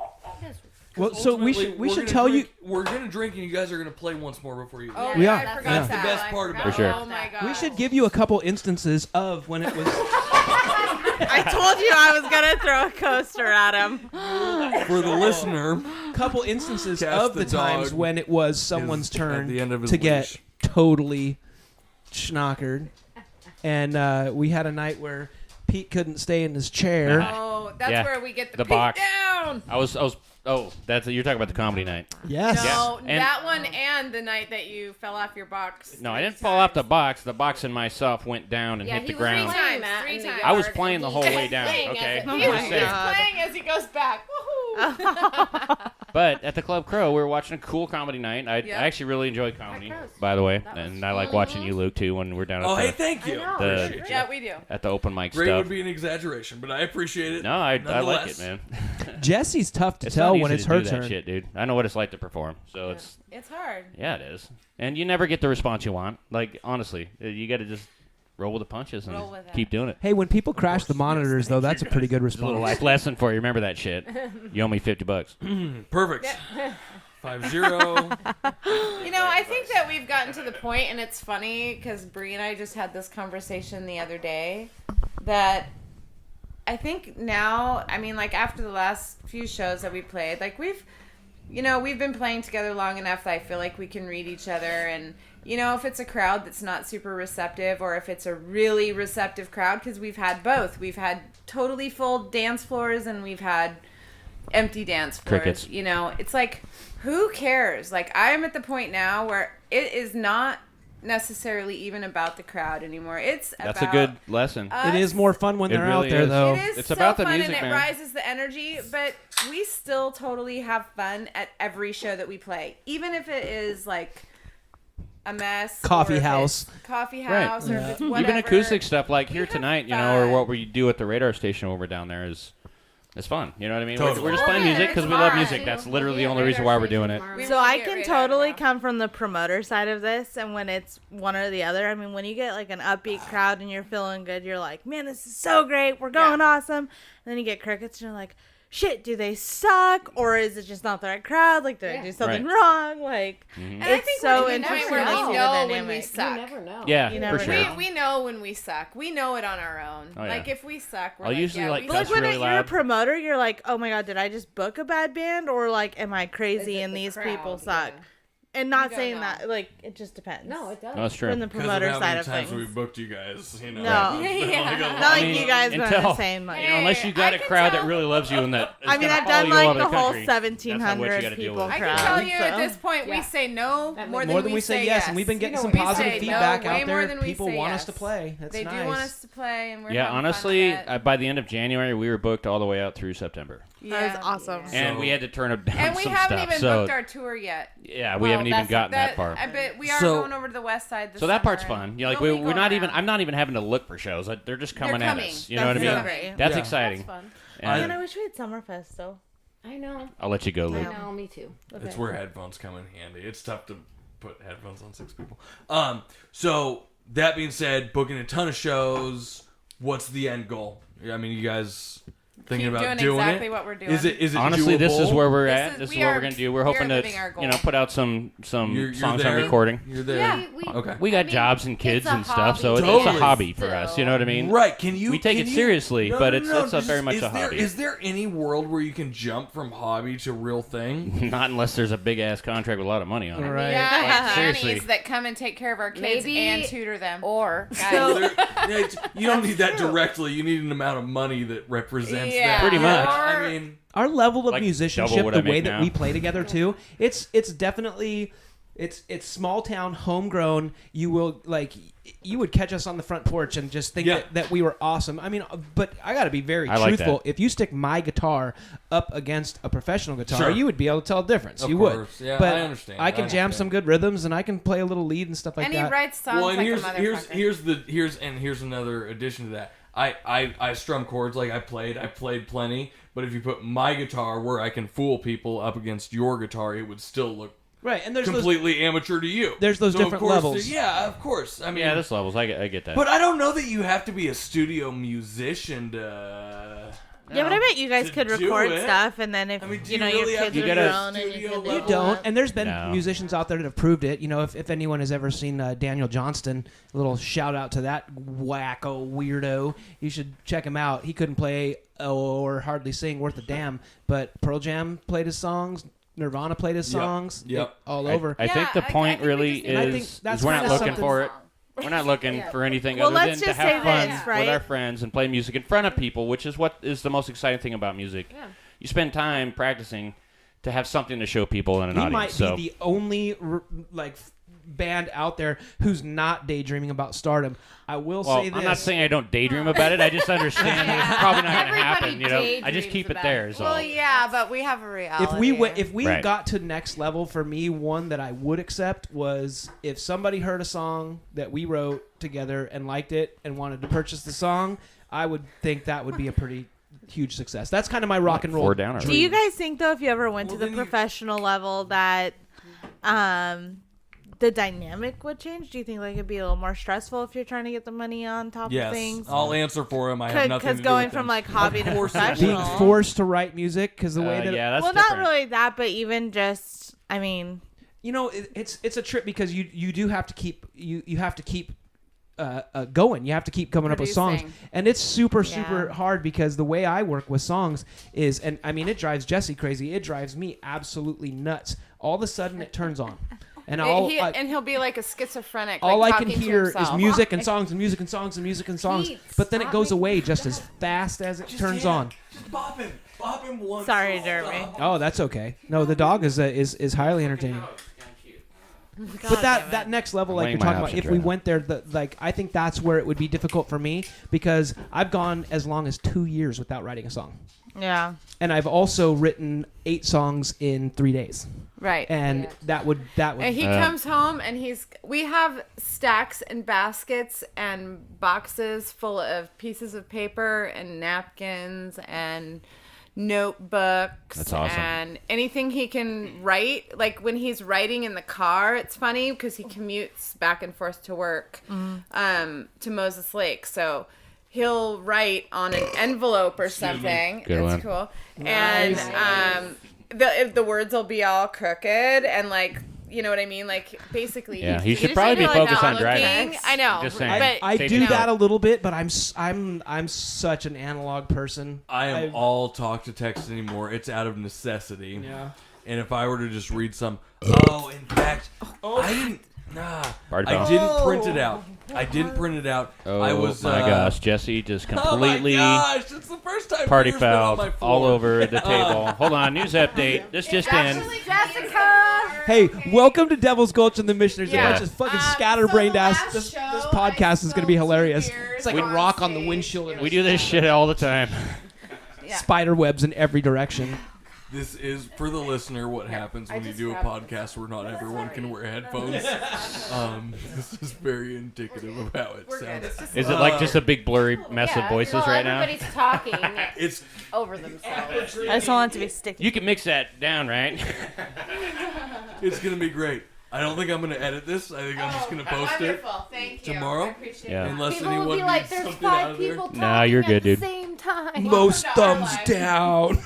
G: Well, so we
I: ultimately,
G: should
I: we're gonna
G: tell
I: drink, We're gonna drink, and you guys are gonna play once more before you.
H: Oh,
I: leave.
G: Yeah.
H: I forgot
G: That's
I: the
H: that.
I: best part about
D: it. For sure.
H: Oh my god.
G: we should give you a couple instances of when it was.
C: I told you I was gonna throw a coaster at him.
A: For the listener,
G: couple instances
A: Cast
G: of
A: the
G: the times
A: dog
G: when it was someone's
A: is at
G: turn
A: the end of his
G: to get
A: leash.
G: totally schnockered. And we had a night where Pete couldn't stay in his chair.
H: Oh, that's
D: Yeah.
H: where we get the
D: The
H: beat
D: box.
H: down.
D: I was. Oh, you're talking about the comedy night.
G: Yes.
H: No,
D: And-
H: that one and the night that you fell off your box.
D: No, I
H: 3
D: didn't fall off the
H: times.
D: box. The box and myself went down and
F: Yeah,
D: hit
F: he
D: the
F: was
D: ground.
F: playing
H: times,
F: that
H: 3
F: in the
H: times.
D: I was
F: yard,
D: playing
F: and
D: the
F: he
D: whole
F: was
D: way down.
F: playing
D: Okay.
F: as it-
C: Oh
H: He
C: my
H: was
D: Just
C: God.
D: saying.
H: playing as he goes back. Woohoo!
D: But at the Club Crow, we were watching a cool comedy night. I
H: Yeah.
D: actually really enjoy comedy,
F: Crows.
D: by the way,
F: That was
D: and I like watching you, Luke, too, when we're down at
A: oh,
D: the,
A: hey, thank you.
F: I know.
D: the
A: Appreciate you.
H: Yeah, we do.
D: at the open mic
A: Great
D: stuff.
A: would be an exaggeration, but I appreciate it.
D: No, I like
A: nonetheless.
D: it, man.
G: Jesse's tough to
D: It's
G: tell
D: not
G: when
D: easy
G: it's
D: to
G: her
D: do that
G: turn.
D: shit, dude. I know what it's like to perform, so
H: It's hard.
D: it is. And you never get the response you want. Like, honestly, you got to just roll with the punches and
H: Roll with it.
D: keep doing it.
G: Hey, when people crash the monitors, though, that's a pretty good
D: It's a little
G: response.
D: life lesson for you. Remember that shit. You owe me $50.
A: Perfect. 5-0.
H: You know, I think that we've gotten to the point, and it's funny because Bree and I just had this conversation the other day, that I think now, I mean, like after the last few shows that we played, like we've been playing together long enough that I feel like we can read each other, and if it's a crowd that's not super receptive or if it's a really receptive crowd, because we've had both. We've had totally full dance floors and we've had empty dance floors.
D: Crickets.
H: It's like, who cares? Like, I'm at the point now where it is not necessarily even about the crowd anymore. It's
D: That's
H: about
D: a good lesson.
H: us.
G: It is more fun when
D: It
G: they're
D: really
G: out there,
D: is.
G: though.
H: It is
D: It's
H: so
D: about the
H: fun
D: music,
H: and it
D: man.
H: rises the energy, but we still totally have fun at every show that we play, even if it is like a mess.
G: Coffee
H: or if
G: house.
H: it's coffee
D: Right.
H: house, or if it's whatever.
D: Even acoustic stuff like here
H: have
D: tonight,
H: fun.
D: or what we do at the radar station when we're down there is fun. You know what I mean?
A: Totally.
D: We're just
H: Oh,
D: playing
H: yeah,
D: music
H: it's
D: because we love
H: fun.
D: music. That's literally the
F: Yeah,
D: only reason why we're doing it.
F: tomorrow.
H: We
C: So
H: will
C: I
H: get
C: can
H: radar
C: totally
H: now.
C: come from the promoter side of this, and when it's one or the other, I mean, when you get like an upbeat crowd and you're feeling good, you're like, man, this is so great, we're going awesome. And then you get crickets, and you're like, shit, do they suck, or is it just not the right crowd? Like, did I do something
D: Right.
C: wrong? Like,
H: And I
C: it's
H: think
C: so
H: we're to the point
C: interesting
H: where
C: to
H: we
C: see the
H: know when we
C: dynamic.
H: suck.
F: You never know.
D: Yeah,
C: You
D: for
C: never
D: sure.
C: know.
H: We know when we suck. We know it on our own.
D: Oh, yeah.
H: Like if we suck, we're
D: I'll
H: like,
D: usually,
H: yeah,
D: like,
H: we
C: But like
D: cuss
C: when
D: really
C: you're a
D: loud.
C: promoter, you're like, oh my god, did I just book a bad band, or like, am I crazy
F: Is it
C: and
F: the
C: these
F: crowd?
C: people suck?
F: Yeah.
C: And not
H: don't
C: saying
H: know.
C: that, like, it just depends.
F: No, it does.
D: No, that's true.
C: From the
A: Because
C: promoter
A: of how
C: side
A: many
C: of
A: times
C: things.
A: we booked you guys,
C: No.
H: Yeah.
C: Not like
D: mean,
C: you guys, but I'm
D: until-
C: just saying, like,
D: Unless you
H: I
D: got a
H: can
D: crowd
H: tell-
D: that really loves you and that is
C: I mean,
D: gonna
C: I've
D: follow
C: done
D: you all
C: like
D: over
C: the whole
D: country. That's what you
C: 1,700
D: gotta deal
C: people
D: with.
H: I
C: crowd.
H: can tell you at
C: so-
H: this point, we
F: Yeah.
H: say no
F: That
H: more
F: makes
G: More
H: than
G: than we say yes, and we've been getting some
H: We
G: positive
H: say
G: feedback
H: no way
G: out
H: more
G: there.
H: than we
G: People
H: say
G: want
H: yes.
G: us to play. That's
H: They
G: nice.
H: do want us to play, and we're
D: Yeah,
H: having
D: honestly,
H: fun with it.
D: by the end of January, we were booked all the way out through September,
C: That was awesome.
D: and we had to turn down
H: And we
D: some
H: haven't
D: stuff.
H: even
D: So
H: booked our tour yet.
D: yeah, we
F: Well,
D: haven't even
F: that's-
D: gotten that far.
H: I bet we are
A: So-
H: going over to the west side. This
D: So that part's
H: summer,
D: fun.
H: and
D: Yeah, like
H: we'll be
D: we're
H: going
D: not even.
H: around.
D: I'm not even having to look for shows. Like, they're just coming at
H: coming.
D: us. You know what I
C: That's
D: mean?
C: so great.
D: That's
A: Yeah.
D: exciting.
F: That's fun.
D: And
C: Man, I wish we had Summerfest still.
F: I know.
D: I'll let you go,
F: I
D: Luke.
F: know. Me too.
A: It's where headphones come in handy. It's tough to put headphones on 6 people. So that being said, booking a ton of shows. What's the end goal? I mean, you guys thinking
H: Keep
A: about
H: doing
A: doing
H: exactly
A: it?
H: what we're doing.
A: Is it
D: Honestly, this is
A: doable?
D: where we're
H: This
D: at.
H: is-
D: This is
H: we
D: what
H: are-
D: we're gonna do. We're
H: we are
D: hoping to,
H: living our goal.
D: put out some
A: You're
D: songs
A: there.
D: on recording.
A: You're there.
F: Yeah, we,
A: Okay.
D: We got
F: I mean,
D: jobs and kids
F: it's a
D: and stuff, so
F: hobby.
D: it's a
A: Totally.
D: hobby for us. You know what I mean?
A: Right? Can you?
D: We take
A: can
D: it
A: you-
D: seriously,
A: No,
D: but
A: no,
D: it's
A: no,
D: it's a very much
A: is
D: a
A: there,
D: hobby.
A: Is there any world where you can jump from hobby to real thing?
D: Not unless there's a big ass contract with a lot of money on it.
G: Right.
H: Yeah, and
D: seriously.
H: nannies that come and take care of our kids
F: Maybe-
H: and tutor them.
F: or
A: So there- you don't need that directly. You need an amount of money that represents
H: Yeah.
A: that.
D: Pretty much.
A: I mean,
G: Our level of
D: Like
G: musicianship,
D: double what
G: the
D: I
G: way
D: make
G: that
D: now.
G: we play together too, it's definitely it's small town, homegrown. You will you would catch us on the front porch and just think
A: Yeah.
G: that we were awesome. I mean, but I got to be very
D: I like
G: truthful.
D: that.
G: If you stick my guitar up against a professional guitar,
A: Sure.
G: you would be able to tell the difference.
A: Of
G: you
A: course.
G: would.
A: Yeah,
G: but
A: I understand.
G: I can
A: I
G: jam
A: understand.
G: some good rhythms and I can play a little lead and stuff like
H: and
G: that.
H: he writes songs
A: well, and
H: like
A: here's
H: a
A: here's
H: motherfucker.
A: here's another addition to that. I strum chords like I played plenty, but if you put my guitar where I can fool people up against your guitar, it would still look
G: right, and there's those,
A: completely amateur to you.
G: there's those
A: So, of
G: different
A: course,
G: levels.
A: Yeah, of course. I mean,
D: Yeah, there's levels. I get that.
A: but I don't know that you have to be a studio musician to.
C: Yeah, but I bet you guys
I: To
C: could
I: do
C: record
I: it.
C: stuff, and then if
I: I mean, do
C: you
I: you
C: know
I: really
C: your
I: have
C: kids
I: to
C: are
D: do
C: your
D: a
C: own, and you
I: studio
C: can
I: level?
C: do
G: You don't.
C: that.
G: And there's been
D: No.
G: musicians out there that have proved it. You know, if anyone has ever seen Daniel Johnston, a little shout out to that wacko weirdo. You should check him out. He couldn't play or hardly sing worth a damn, but Pearl Jam played his songs. Nirvana played his
I: Yep.
G: songs.
I: Yep.
G: All over.
D: I think the
E: Yeah, I
D: point
E: think we
D: really
E: just-
G: And I think
D: is
G: that's
D: we're not
G: kinda
D: looking
G: something-
D: for it. We're not looking for anything
C: Well,
D: other
C: let's
D: than to
C: just
D: have
C: say
D: fun
C: this,
D: with
C: right?
D: our friends and play music in front of people, which is what is the most exciting thing about music.
F: Yeah.
D: You spend time practicing to have something to show people in an
G: He
D: audience.
G: might
D: So
G: be the only band out there who's not daydreaming about stardom. I will
D: well,
G: say this.
D: I'm not saying I don't daydream about it. I just understand that it's probably not going to
F: Everybody
D: happen. You know, I just
F: daydreams
D: keep it
F: about
D: there.
F: it.
D: Is
H: Well,
D: all.
H: yeah, but we have a reality.
G: If we
D: Right.
G: got to next level, for me, one that I would accept was if somebody heard a song that we wrote together and liked it and wanted to purchase the song, I would think that would be a pretty huge success. That's kind of my rock and roll.
D: 4 down
C: Do you guys think though, if you ever went to the
I: then you-
C: professional level, that the dynamic would change? Do you think like it'd be a little more stressful if you're trying to get the money on top of
I: Yes,
C: things?
I: I'll answer for him. I have nothing
C: Because
I: to do
C: going
I: with
C: from
I: him.
C: like hobby to
I: course it would.
G: Being
C: professional.
G: forced to write music because the way that
D: yeah, that's
C: well,
D: different.
C: not really that, but even just, I mean,
G: you know it's a trip because you do have to keep you have to keep going. You have to keep coming up with songs,
E: Producing.
G: and it's super
C: Yeah.
G: hard because the way I work with songs is, and I mean it drives Jesse crazy. It drives me absolutely nuts. All of a sudden it turns on, and
H: And he'll be like a schizophrenic.
G: all
H: like
G: I can
H: talking to
G: hear is
H: himself.
G: music and songs and music and songs and music and songs.
F: Pete,
G: But then it
F: stop
G: goes
F: making
G: away
F: me
G: just
F: do
G: as fast as it turns
I: Yeah,
G: on.
I: Just bop him. Bop him once.
C: sorry,
I: all
C: Jeremy.
I: time.
G: Oh, that's okay. No, the dog is highly entertaining. But that next level,
D: I'm
G: like you're
D: weighing my
G: talking about,
D: options
G: if we
D: right now.
G: went there, I think that's where it would be difficult for me because I've gone as long as 2 years without writing a song,
C: Yeah.
G: and I've also written 8 songs in 3 days,
H: Right.
G: and
F: Yeah.
G: that would
H: And he comes home and we have stacks and baskets and boxes full of pieces of paper and napkins and notebooks.
D: That's awesome.
H: And anything he can write. Like when he's writing in the car, it's funny because he commutes back and forth to work to Moses Lake. So he'll write on an envelope or something.
D: Good
H: It's
D: one.
H: cool. And the words will be all crooked and like, you know what I mean? Like basically,
D: Yeah, he should
H: just
D: probably
H: need
D: be
H: to, like,
D: focused
H: not
D: on driving.
H: looking. I know,
D: Just saying.
H: but
G: I
D: Safety
G: do
D: net.
G: that a little bit, but I'm such an analog person.
I: I am
G: I've-
I: all talk to text anymore. It's out of necessity.
G: Yeah.
I: And if I were to just read some, in fact, I didn't.
D: Party
I: I
D: foul.
I: didn't print it out. I didn't print it out.
D: Oh
I: I was.
D: my gosh, Jesse just completely
I: Oh my gosh! It's the first time
D: party
I: beer's been on
D: fouled
I: my
D: all
I: floor.
D: over the table. Hold on, news update. This just in.
E: Jessica.
G: Hey, welcome to Devil's Gulch and the Missionaries.
H: Yeah.
G: A bunch of fucking scatterbrained
E: so
G: ass.
E: last
G: This
E: show,
G: podcast is going to be
E: I spilled
G: hilarious.
E: beers
G: It's like
E: on
G: a rock on the
E: stage.
G: windshield and
D: We do this shit all the time.
G: spider webs in every direction.
I: This is for the listener what happens when you do a podcast where not everyone can wear headphones. This is very indicative of how it sounds.
D: Is it like just a big blurry mess of
F: Yeah,
D: voices
F: well,
D: right now?
F: everybody's talking
I: It's
F: over themselves.
C: I just don't want it to be sticky.
D: You can mix that down, right?
I: it's gonna be great. I don't think I'm gonna edit this. I think I'm just gonna post it
H: Wonderful, thank you.
I: tomorrow.
H: I appreciate
D: Yeah.
H: it.
I: Unless
F: People
I: anyone
F: will be like,
I: needs
F: "There's
I: something out
F: 5
I: of there.
F: people talking
D: Nah, you're
F: at
D: good,
F: the
D: dude.
F: same time."
G: Most
H: to our
G: thumbs
H: life.
G: down.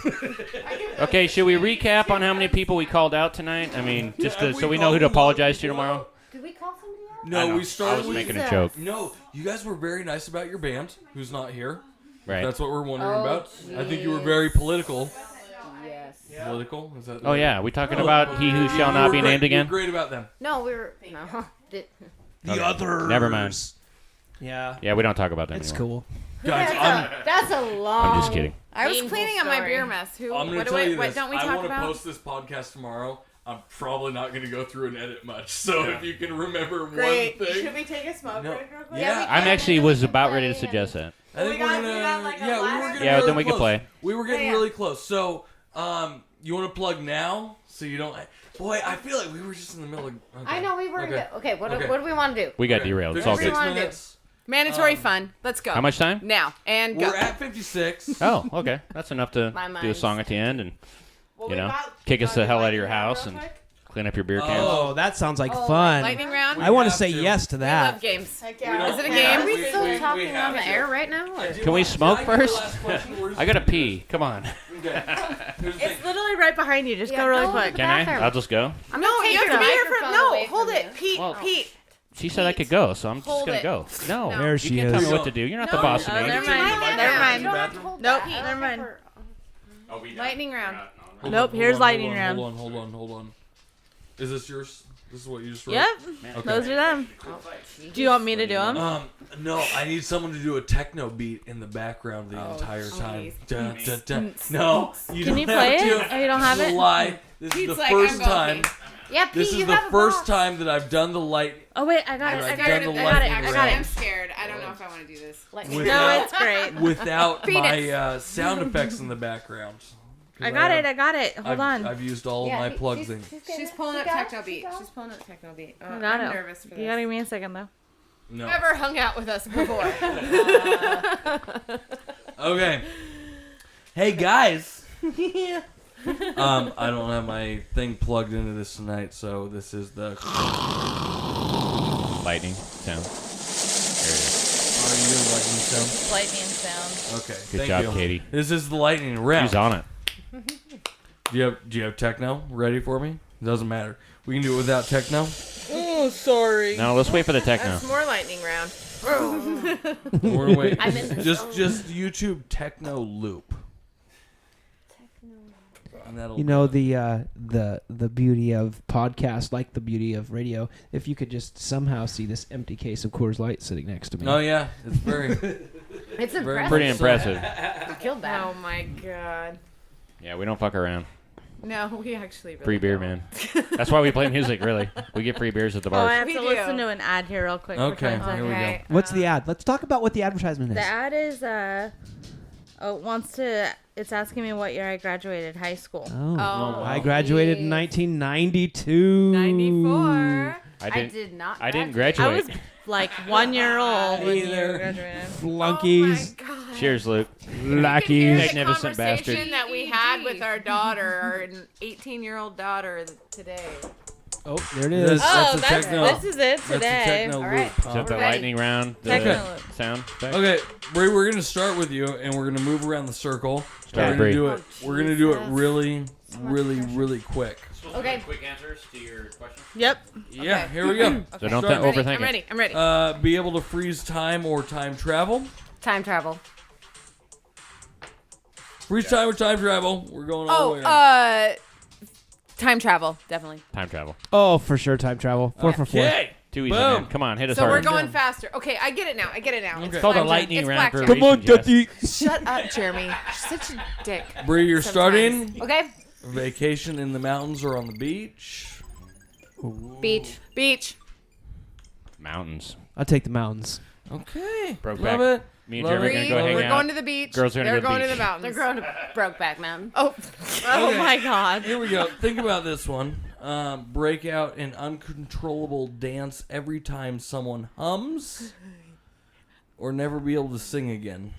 D: Okay, should we recap on how many people we called out tonight? I mean, just
I: Have
D: so
I: we
D: we know who to
I: called a lot of
D: apologize to
I: people
D: tomorrow.
I: out?
F: Did we call somebody out?
D: I
I: No,
D: know.
I: we started
D: I was
I: with
D: making a joke.
I: No, you guys were very nice about your band, who's not here.
D: Right.
I: That's what we're wondering
F: Oh,
I: about. I think you were very political.
F: Yes.
I: Political? Is that?
D: Oh yeah, we talking about he who shall
I: You
D: not
I: were
D: be
I: great-
D: named
I: you were
D: again?
I: great about them.
F: No, we were. No.
G: The
D: Okay.
G: others.
D: Never mind.
G: Yeah.
D: Yeah, we don't talk about that
G: It's
D: anymore.
G: cool.
I: Guys,
F: That's a long.
D: I'm just kidding.
H: I was
F: Painful
H: cleaning up my
F: story.
H: beer mess. Who?
I: I'm gonna
H: What, do
I: tell
H: we,
I: you
H: what
I: this.
H: don't we
I: I
H: talk
I: want to
H: about?
I: post this podcast tomorrow. I'm probably not going to go through and edit much. So if you can remember
H: Great.
I: one thing,
H: Should we take a smoke
I: No.
H: break real quick?
I: Yeah.
D: I'm actually was about ready to suggest that.
I: I think
H: we got-
I: we're gonna.
H: we got like a
I: yeah, we
H: last-
I: were getting
D: Yeah,
I: really
D: then we can
I: close.
D: play.
I: We were getting
H: Yeah.
I: really close. So, you want to plug now, so you don't. Boy, I feel like we were just in the middle of. Okay.
F: I know we were.
I: Okay.
F: Okay, what
I: Okay.
F: do we want to do?
D: We got
I: Okay.
D: derailed. It's all
H: What do you
D: good.
I: 56
H: wanna do?
I: minutes.
H: Mandatory fun. Let's go.
D: How much time?
H: Now and go.
I: We're at 56.
D: Oh, okay. That's enough to
F: My
D: do a
F: mind's-
D: song at the end and
H: Well,
D: you
H: we
D: know,
H: got-
D: kick us the hell out of your
H: real
D: house and
H: quick?
D: Clean up your beer cans.
G: Oh, that sounds like fun.
H: Lightning round.
G: I want to
I: have
G: say
I: to.
G: yes to
H: We love
G: that.
H: games. Is it a
F: Are
H: game?
F: we still
I: we
F: talking
I: have
F: on the
I: to.
F: air right now? Or?
D: Can we smoke first? I gotta pee. Come on.
C: It's literally right behind you. Just
F: Yeah,
C: go really
F: go to
C: quick.
F: the
D: Can I?
F: bathroom.
D: I'll just go.
F: I'm
H: No,
F: gonna take
H: you have
F: your
H: to be here for.
F: microphone
H: No,
F: away
H: hold
F: from
H: it,
F: you.
H: Pete.
D: Well,
H: Pete.
D: She said I could go, so I'm just
H: Hold
D: gonna
H: it.
D: go. No.
G: There she
D: You can't tell
G: is.
D: me what to do. You're not the
H: No.
D: boss of
C: Oh,
D: me.
C: never mind. Never mind.
F: You don't have to hold
C: Nope.
F: that.
C: Never mind.
H: Lightning round.
C: Nope. Here's lightning round.
A: Hold on. Is this yours? This is what you just wrote?
C: Yep.
A: Okay.
C: Those are them. Do you want me to do them?
A: No, I need someone to do a techno beat in the background the entire time. Dun, dun, dun. No, you
C: Can
A: don't
C: you play
A: have
C: it?
A: to.
C: Oh, you don't have
A: This is
C: it?
A: a lie. This is
H: Pete's
A: the
H: like,
A: first
H: I'm going.
A: time.
F: Yeah, Pete,
A: This is
F: you
A: the
F: have a
A: first
F: box.
A: time that I've done the light
C: Oh wait, I got it.
A: I've
C: I got
A: done
C: it.
A: the
C: I got it.
A: lightning
C: I
H: Actually,
C: got
H: I'm
C: it.
H: scared. I don't know if I want to do this.
C: No, it's great.
A: without
H: Phoenix.
A: my sound effects in the background. 'Cause
C: I got it. I got it. Hold
A: I've,
C: on.
A: I've used all of my plugs in.
H: She's pulling up techno beat. She's pulling up techno beat. Oh,
C: I got
H: I'm
C: it.
H: nervous for this.
C: You gotta give me a second though.
A: No.
H: Never hung out with us before.
A: Okay. Hey guys. I don't have my thing plugged into this tonight, so this is the.
D: Lightning sound. There it is.
A: Are you lightning sound?
C: Lightning sound.
A: Okay.
D: Good
A: thank
D: job,
A: you.
D: Katie.
A: This is the lightning round.
D: She's on it.
A: Do you have techno ready for me? Doesn't matter. We can do it without techno.
H: Oh, sorry.
D: No, let's wait for the techno.
H: That's more lightning round.
A: We're gonna wait.
F: I'm in the
A: just YouTube techno loop. And that'll
G: You know the beauty of podcast, like the beauty of radio. If you could just somehow see this empty case of Coors Light sitting next to me.
A: Oh yeah, it's very.
F: It's
A: Very
F: impressive.
D: Pretty impressive.
F: You killed that.
H: Oh my god.
D: Yeah, we don't fuck around.
H: No, we actually really
D: Free beer,
H: don't.
D: man. That's why we play music, really. We get free beers at the
C: Oh, I
D: bars.
C: have
H: We
C: to
H: do.
C: listen to an ad here real quick. for
A: Okay,
C: time's up.
A: here we go.
H: Okay.
G: What's the ad? Let's talk about what the advertisement is.
C: The ad is it's asking me what year I graduated high school.
G: Oh, I graduated in 1992.
H: 94.
F: I did not.
D: I didn't
C: I
D: graduate.
C: was like 1 year old when
A: Hey
C: you
A: there.
C: graduated.
G: Flunkies,
H: Oh my god.
D: Cheers, Luke.
G: lackeys.
D: Magnificent
H: conversation
D: bastard.
H: that we had with our daughter, our 18-year-old daughter today.
G: Oh, there it is.
A: This- That's
C: Oh,
A: a techno-
C: this is it
A: That's the
C: today.
A: techno
F: All
A: loop.
F: right.
D: Is that the
H: Ready.
D: lightning round? The
C: Techno.
D: sound effect?
A: Okay, Bree, we're gonna start with you, and we're gonna move around the circle.
D: Start
A: we're
D: with
A: gonna
D: Bree.
A: do it. We're gonna do it really, really quick.
F: Okay.
D: Quick answers to your questions.
C: Yep.
A: Yeah, here we go.
D: So don't
A: Start.
D: overthink
H: I'm ready. I'm ready.
A: Be able to freeze time or time travel.
F: Time travel.
A: Freeze time or time travel. We're going all the way. Around.
H: Time travel, definitely.
D: Time travel.
G: Oh, for sure, time travel. 4 for 4.
A: Okay.
D: Too easy,
A: Boom.
D: man. Come on, hit us
H: So
D: hard.
H: we're going faster. Okay, I get it now.
A: Okay.
H: It's
D: called a
H: blackjack.
D: lightning
H: It's
D: round for a
H: blackjack.
G: Come on,
D: reason, Jess.
G: Dutty.
H: Shut up, Jeremy. You're such a dick.
A: Bree, you're
H: Sometimes.
A: starting.
F: Okay.
A: Vacation in the mountains or on the beach.
F: Beach.
H: Beach.
D: Mountains.
G: I'll take the mountains.
A: Okay.
D: Brokeback.
A: Love it.
D: Me and
A: Love
D: Jeremy are
A: it.
D: going to go
H: We're
D: hang out.
H: going to the beach.
D: Girls are gonna
H: They're
D: go to the
H: going to the
D: beach.
H: mountains.
F: They're growing to Brokeback Mountain.
H: Oh.
C: Oh my god.
A: Here we go. Think about this one. Break out an uncontrollable dance every time someone hums, or never be able to sing again.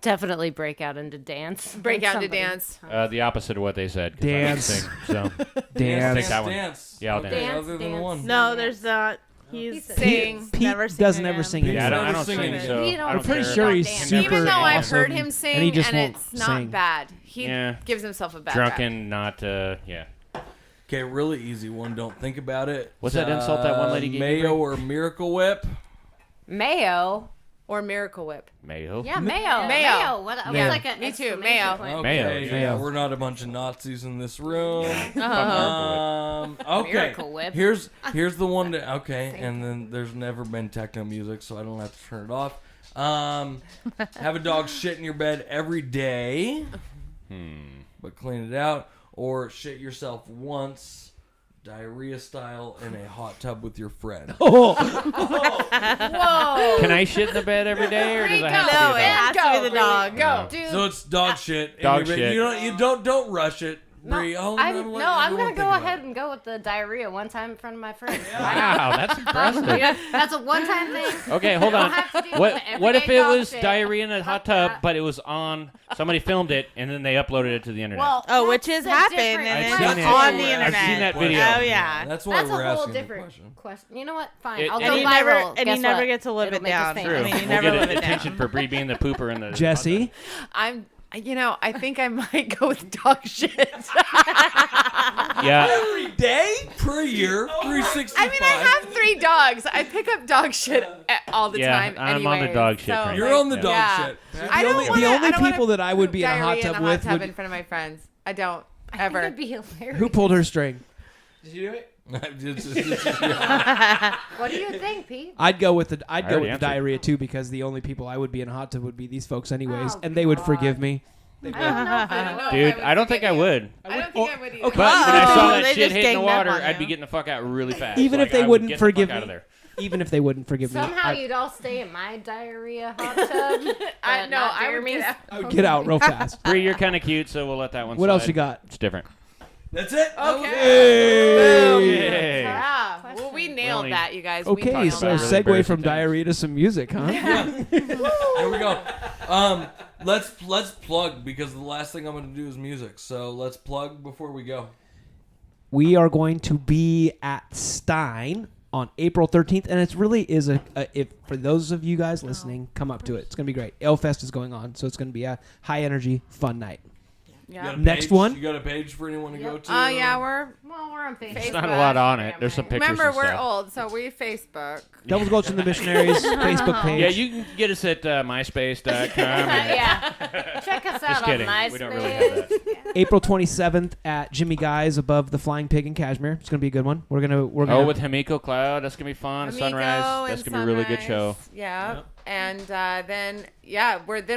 F: Definitely break out into dance.
H: Break out to
F: Somebody.
H: dance.
D: The opposite of what they said. 'Cause I don't
G: Dance.
D: sing, so
G: Dance.
D: Take that one.
A: Dance.
D: Yeah, I'll
A: okay,
D: dance.
A: Other than
F: Dance.
A: one.
C: No, there's not. He's
H: Sing.
G: Pete
C: never sing
G: doesn't
C: again.
G: ever sing
A: Pete's
D: yeah, I
G: again.
D: don't, I
A: never
D: don't
A: sing
D: sing,
A: again.
D: so
F: You don't
D: I don't
G: I'm pretty
D: care.
G: sure he's
F: Dance.
G: super
H: Even though I've
G: awesome,
H: heard him sing
G: and he just
H: and
G: won't
H: it's not
G: sing.
H: bad, he
D: Yeah.
H: gives himself a bad
D: Drunken, not yeah.
A: Okay, really easy one. Don't think about it.
D: What's that insult that one lady gave you,
A: Mayo
D: Bree?
A: or Miracle Whip?
F: Mayo.
H: rap. Or Miracle Whip.
D: Mayo.
F: Yeah, mayo.
H: Mayo.
F: What? I
G: Mayo.
F: was like
H: Me
F: an
H: too,
F: exclamation
H: mayo.
F: point.
D: Mayo.
A: Okay,
G: Mayo.
A: we're not a bunch of Nazis in this room. Okay,
F: Miracle Whip.
A: here's the one that and then there's never been techno music, so I don't have to turn it off. Have a dog shit in your bed every day, but clean it out, or shit yourself once, diarrhea style, in a hot tub with your friend.
F: Whoa.
D: Can I shit in the bed every day, or does it have to
C: No,
D: be
C: it
D: a dog?
C: has to be the dog.
H: Go.
F: Dude.
A: So it's dog shit. in
D: Dog
A: your bed.
D: shit.
A: You don't rush it. Bree,
F: I'm gonna go ahead and go with the diarrhea one time in front of my friends.
D: Wow, that's impressive.
F: That's a one-time thing.
D: Okay, hold on.
F: have to deal
D: What
F: with
D: what if
F: everyday
D: it
F: dog
D: was
F: shit.
D: diarrhea in a hot tub,
F: that.
D: but it was on somebody filmed it and then they uploaded it to the internet?
F: Well,
C: Oh, which
F: that's
C: has
F: a
C: happened,
F: different
C: and
D: I've
C: it's
D: seen it.
C: on the
D: I've
C: internet.
D: seen that video.
C: Oh yeah.
A: That's why
F: That's
A: we're
F: a whole
A: asking the
F: different question. You know what? Fine.
D: It-
F: I'll
D: and
F: go
C: And you
F: viral.
C: never, and you
F: Guess
C: never
F: what?
C: get to live
F: It'll
C: it
F: make us
C: down.
F: famous.
D: True.
C: I mean, you
D: We'll
C: never
D: get
C: live it
D: attention
C: down.
D: for Bree being the pooper in the
G: Jesse,
H: I think I might go with dog shit.
D: Yeah.
A: every day per year, 365.
H: I mean, I have 3 dogs. I pick up dog shit all the
D: Yeah,
H: time.
D: I'm on the
H: anyways,
D: dog shit
H: so,
D: train.
A: You're on the dog
H: yeah.
A: shit.
H: I don't
G: the
H: wanna-
G: only
H: I don't wanna
G: people that I would be in a hot
H: diarrhea
G: tub
H: in a
G: with
H: hot tub
G: would.
H: in front of my friends. I don't
F: I think
H: ever.
F: it'd be hilarious.
G: Who pulled her string? Did you do it?
F: What do you think, Pete?
G: I'd go with the
D: already answered.
G: diarrhea too, because the only people I would be in a hot tub would be these folks anyways,
F: Oh,
G: and they would
F: God.
G: forgive me.
F: I don't know if
H: I don't know.
D: Dude, I don't think I would.
H: I don't think I would either.
G: Okay.
D: But when I saw
C: Oh,
D: that
C: they
D: shit
C: just
D: hitting the
C: ganged up
D: water,
C: on
D: I'd be
C: you.
D: getting the fuck out really fast.
G: Even if
D: Like,
G: they
D: I would
G: wouldn't
D: get the fuck
G: forgive
D: out
G: me.
D: of there.
G: Even if they wouldn't forgive me,
F: Somehow you'd all stay in my diarrhea hot tub.
H: I
F: but not
H: would
F: Jeremy's.
H: get out.
G: I would get out real fast.
D: Bree, you're kind of cute, so we'll let that one
G: What
D: slide.
G: else you got?
D: It's different.
A: That's it.
D: Yay.
H: Yeah. Well, we nailed
D: only-
H: that, you guys. We
G: Okay,
H: nailed
G: so
D: about
H: that.
D: really
G: segue
D: embarrassing
G: from
D: things.
G: diarrhea to some music, huh?
A: There we go. Let's plug, because the last thing I'm going to do is music. So let's plug before we go.
G: We are going to be at Stein on April 13th, and it really is if for those of you guys listening, come up to it. It's going to be great. Alefest is going on, so it's going to be a high energy, fun night.
A: You got a
G: Next
A: page?
G: one?
A: You got a page for anyone to go to?
H: Oh, yeah, we're.
F: Well, we're on Facebook.
D: There's not a lot on it. There's some pictures
H: Remember,
D: and
H: we're
D: stuff.
H: old, so we Facebook.
G: Devil's Gulch and the Missionaries Facebook page.
D: Yeah, you can get us at myspace.com.
F: Yeah. Check us out
D: Just
F: on
D: kidding.
F: MySpace.
D: We don't really have that.
G: April 27th at Jimmy Guy's above the Flying Pig in Cashmere. It's going to be a good one. We're gonna
D: Oh, with Hamiko Cloud. That's going to be fun.
H: Amico
D: Sunrise. That's
H: and
D: going to be a really good show.
H: Sunrise. Yeah. And then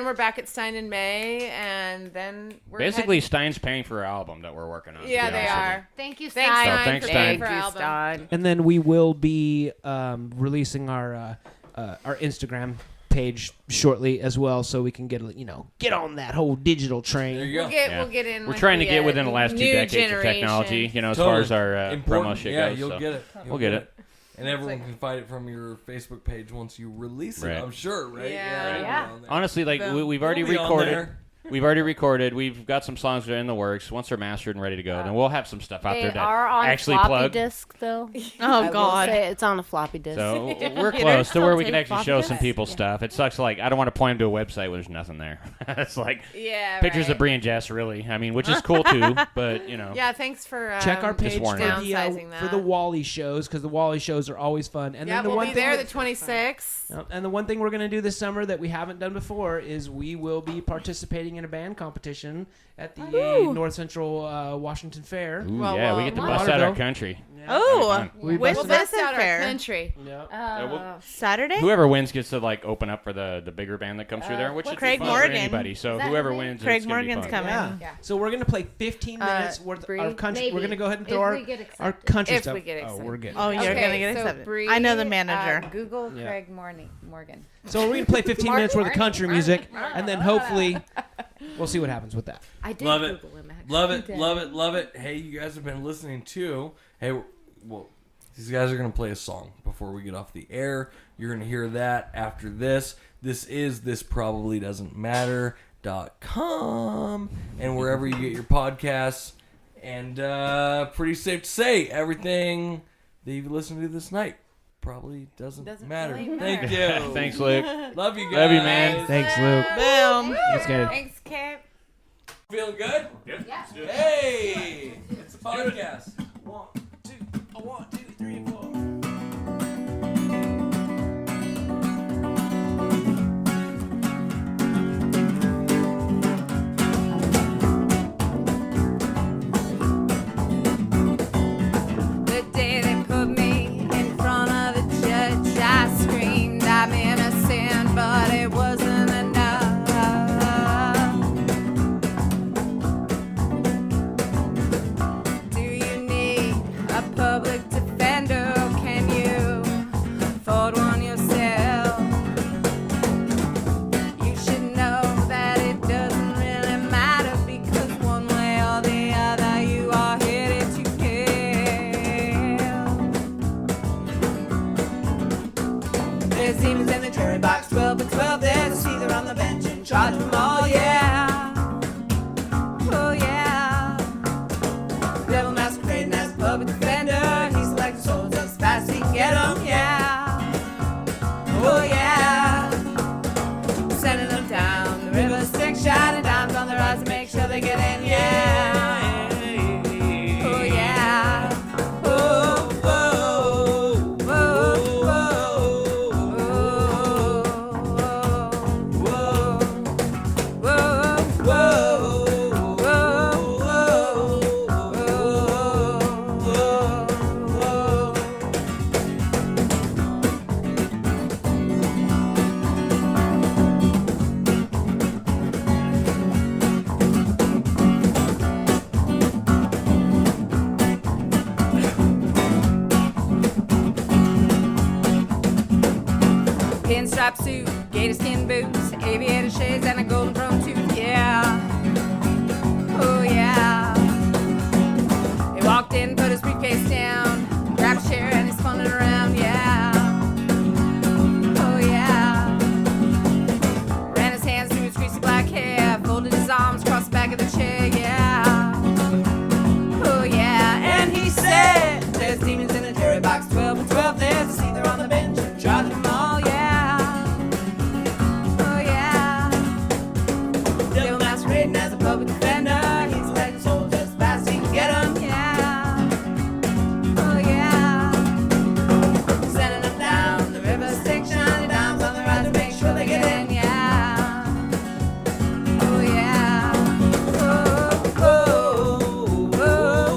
H: we're back at Stein in May, and then we're
D: Basically,
H: heading-
D: Stein's paying for our album that we're working on. to
H: Yeah,
D: be
H: they
D: honest with you.
H: are.
F: Thank you,
H: Thanks,
F: Stein.
H: Stein,
D: thanks,
H: for
D: Stein.
H: paying for
C: Thank you,
H: album.
C: Stein.
G: And then we will be releasing our Instagram page shortly as well, so we can get on that whole digital train.
A: There you go.
D: Yeah.
H: We'll get in.
D: We're
H: with
D: trying to
H: the,
D: get within the last 2
H: new
D: decades of
H: generation.
D: technology, as
A: Totally.
D: far as our promo
A: Important.
D: shit
A: Yeah,
D: goes.
A: you'll
D: so.
A: get it.
D: We'll get it.
A: And everyone can find it from your Facebook page once you release it,
D: Right.
A: I'm sure, right?
H: Yeah.
A: it'll be
F: Yeah.
A: on there.
D: Honestly, like
H: Boom.
D: we've already
A: It'll be on
D: recorded.
A: there.
D: We've already recorded. We've got some songs that are in the works. Once they're mastered and ready to go, then we'll have some stuff out
F: They
D: there that
F: are on
D: actually
F: floppy
D: plug.
F: disk, though.
C: Oh
F: I will
C: God.
F: say it's on a floppy disk.
D: So we're
C: Peter,
D: close to
C: still
D: where we can
C: take
D: actually
C: floppy
D: show some
C: disks?
D: people stuff. It sucks. Like I don't want to point them to a website where there's nothing there. It's like
H: Yeah.
D: pictures
H: right.
D: of Bree and Jess, really. I mean, which is cool too, but
H: Yeah, thanks for
G: Check our page for
D: warning.
H: downsizing that.
G: the Wally shows, because the Wally shows are always fun. And
H: Yeah,
G: then the
H: we'll
G: one
H: be
G: thing
H: there
G: that-
H: the 26th.
G: And the one thing we're going to do this summer that we haven't done before is we will be participating in a band competition at the North Central Washington Fair.
D: Ooh,
H: Well,
D: yeah, we
H: well,
D: get to
G: well,
D: bust
G: Waterville.
D: out our country.
C: Oh,
G: We
C: which
H: We'll
G: busted
H: bust
C: Vincent
H: out our
C: Fair?
H: country.
C: Saturday?
D: Whoever wins gets to like open up for the bigger band that comes through there, which is
C: Craig
D: fun
C: Morgan.
D: for anybody. So
F: Is that
D: whoever
F: his name?
D: wins,
C: Craig
D: it's gonna be
C: Morgan's
D: fun.
C: coming.
G: Yeah. So we're going to play 15 minutes worth
H: Bree?
G: of country. We're
F: Maybe.
G: going to go ahead and
F: If
G: throw
F: we get
G: our
F: accepted.
G: country
H: If
G: stuff.
H: we get
G: Oh,
H: accepted.
G: we're good.
C: Oh, you're
H: Okay,
C: gonna get
H: so
C: accepted.
H: Bree,
C: I know the manager.
H: Google
G: Yeah.
H: Craig Morgan.
G: So we're going to play 15 minutes worth of country music, and then hopefully we'll see what happens with that.
F: I did
A: Love it.
F: Google him. Actually.
A: Love it, love it, love it. Hey, you guys have been listening to. Hey, well, these guys are going to play a song before we get off the air. You're going to hear that after this. This is thisprobablydoesn't.com and wherever you get your podcasts. And pretty safe to say, everything that you've listened to this night probably doesn't matter.
H: really
A: Thank
H: matter.
A: you.
D: Thanks, Luke.
A: Love you guys.
D: Love you, man.
G: Thanks, Luke.
C: Boom.
G: Let's get it.
H: Thanks, Kip.
A: Feeling good?
D: Yep.
A: Hey, it's a podcast.
G: 1, 2, 3, 4.
H: The day they put me in front of a judge, I screamed, I'm innocent, but it wasn't enough. Do you need
E: pinstripe suit, gator skin boots, aviator shades, and a golden throne tooth. Yeah. Oh yeah. He walked in, put his briefcase down, grabbed a chair, and he's spun it around. Yeah. Oh yeah. Ran his hands through his greasy black hair, folded his arms across the back of the chair. Yeah. Oh yeah. And he said, "There's demons in the jury box, 12 and 12. There's a Caesar on the bench, charge them all." Yeah. Oh yeah. Devil masquerading as a public defender. He's letting soldiers as fast as he can get 'em. Yeah. Oh yeah. Sending them down the river, stick shiny dimes on the rise to make sure they get in. Yeah. Oh yeah. Oh, oh, oh,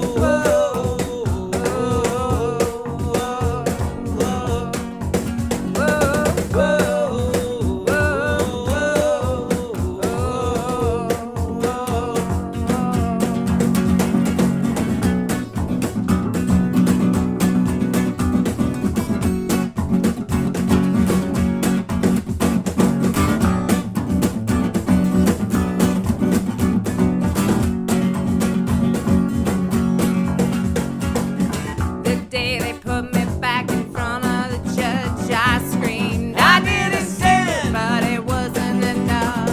E: The day they put me back in front of the judge, I screamed, I did it sin, but it wasn't enough.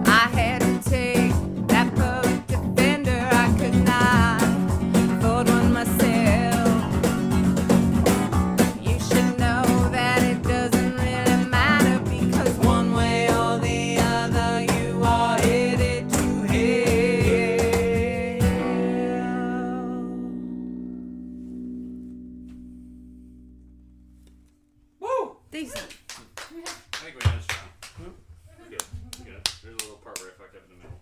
E: I had to take that public defender, I could not afford one myself. You should know that it doesn't really matter, because one way or the other you are headed to hell.
I: Woo!
E: Decent.
D: I think we got this one. Good. There's a little part where I fucked up in the middle.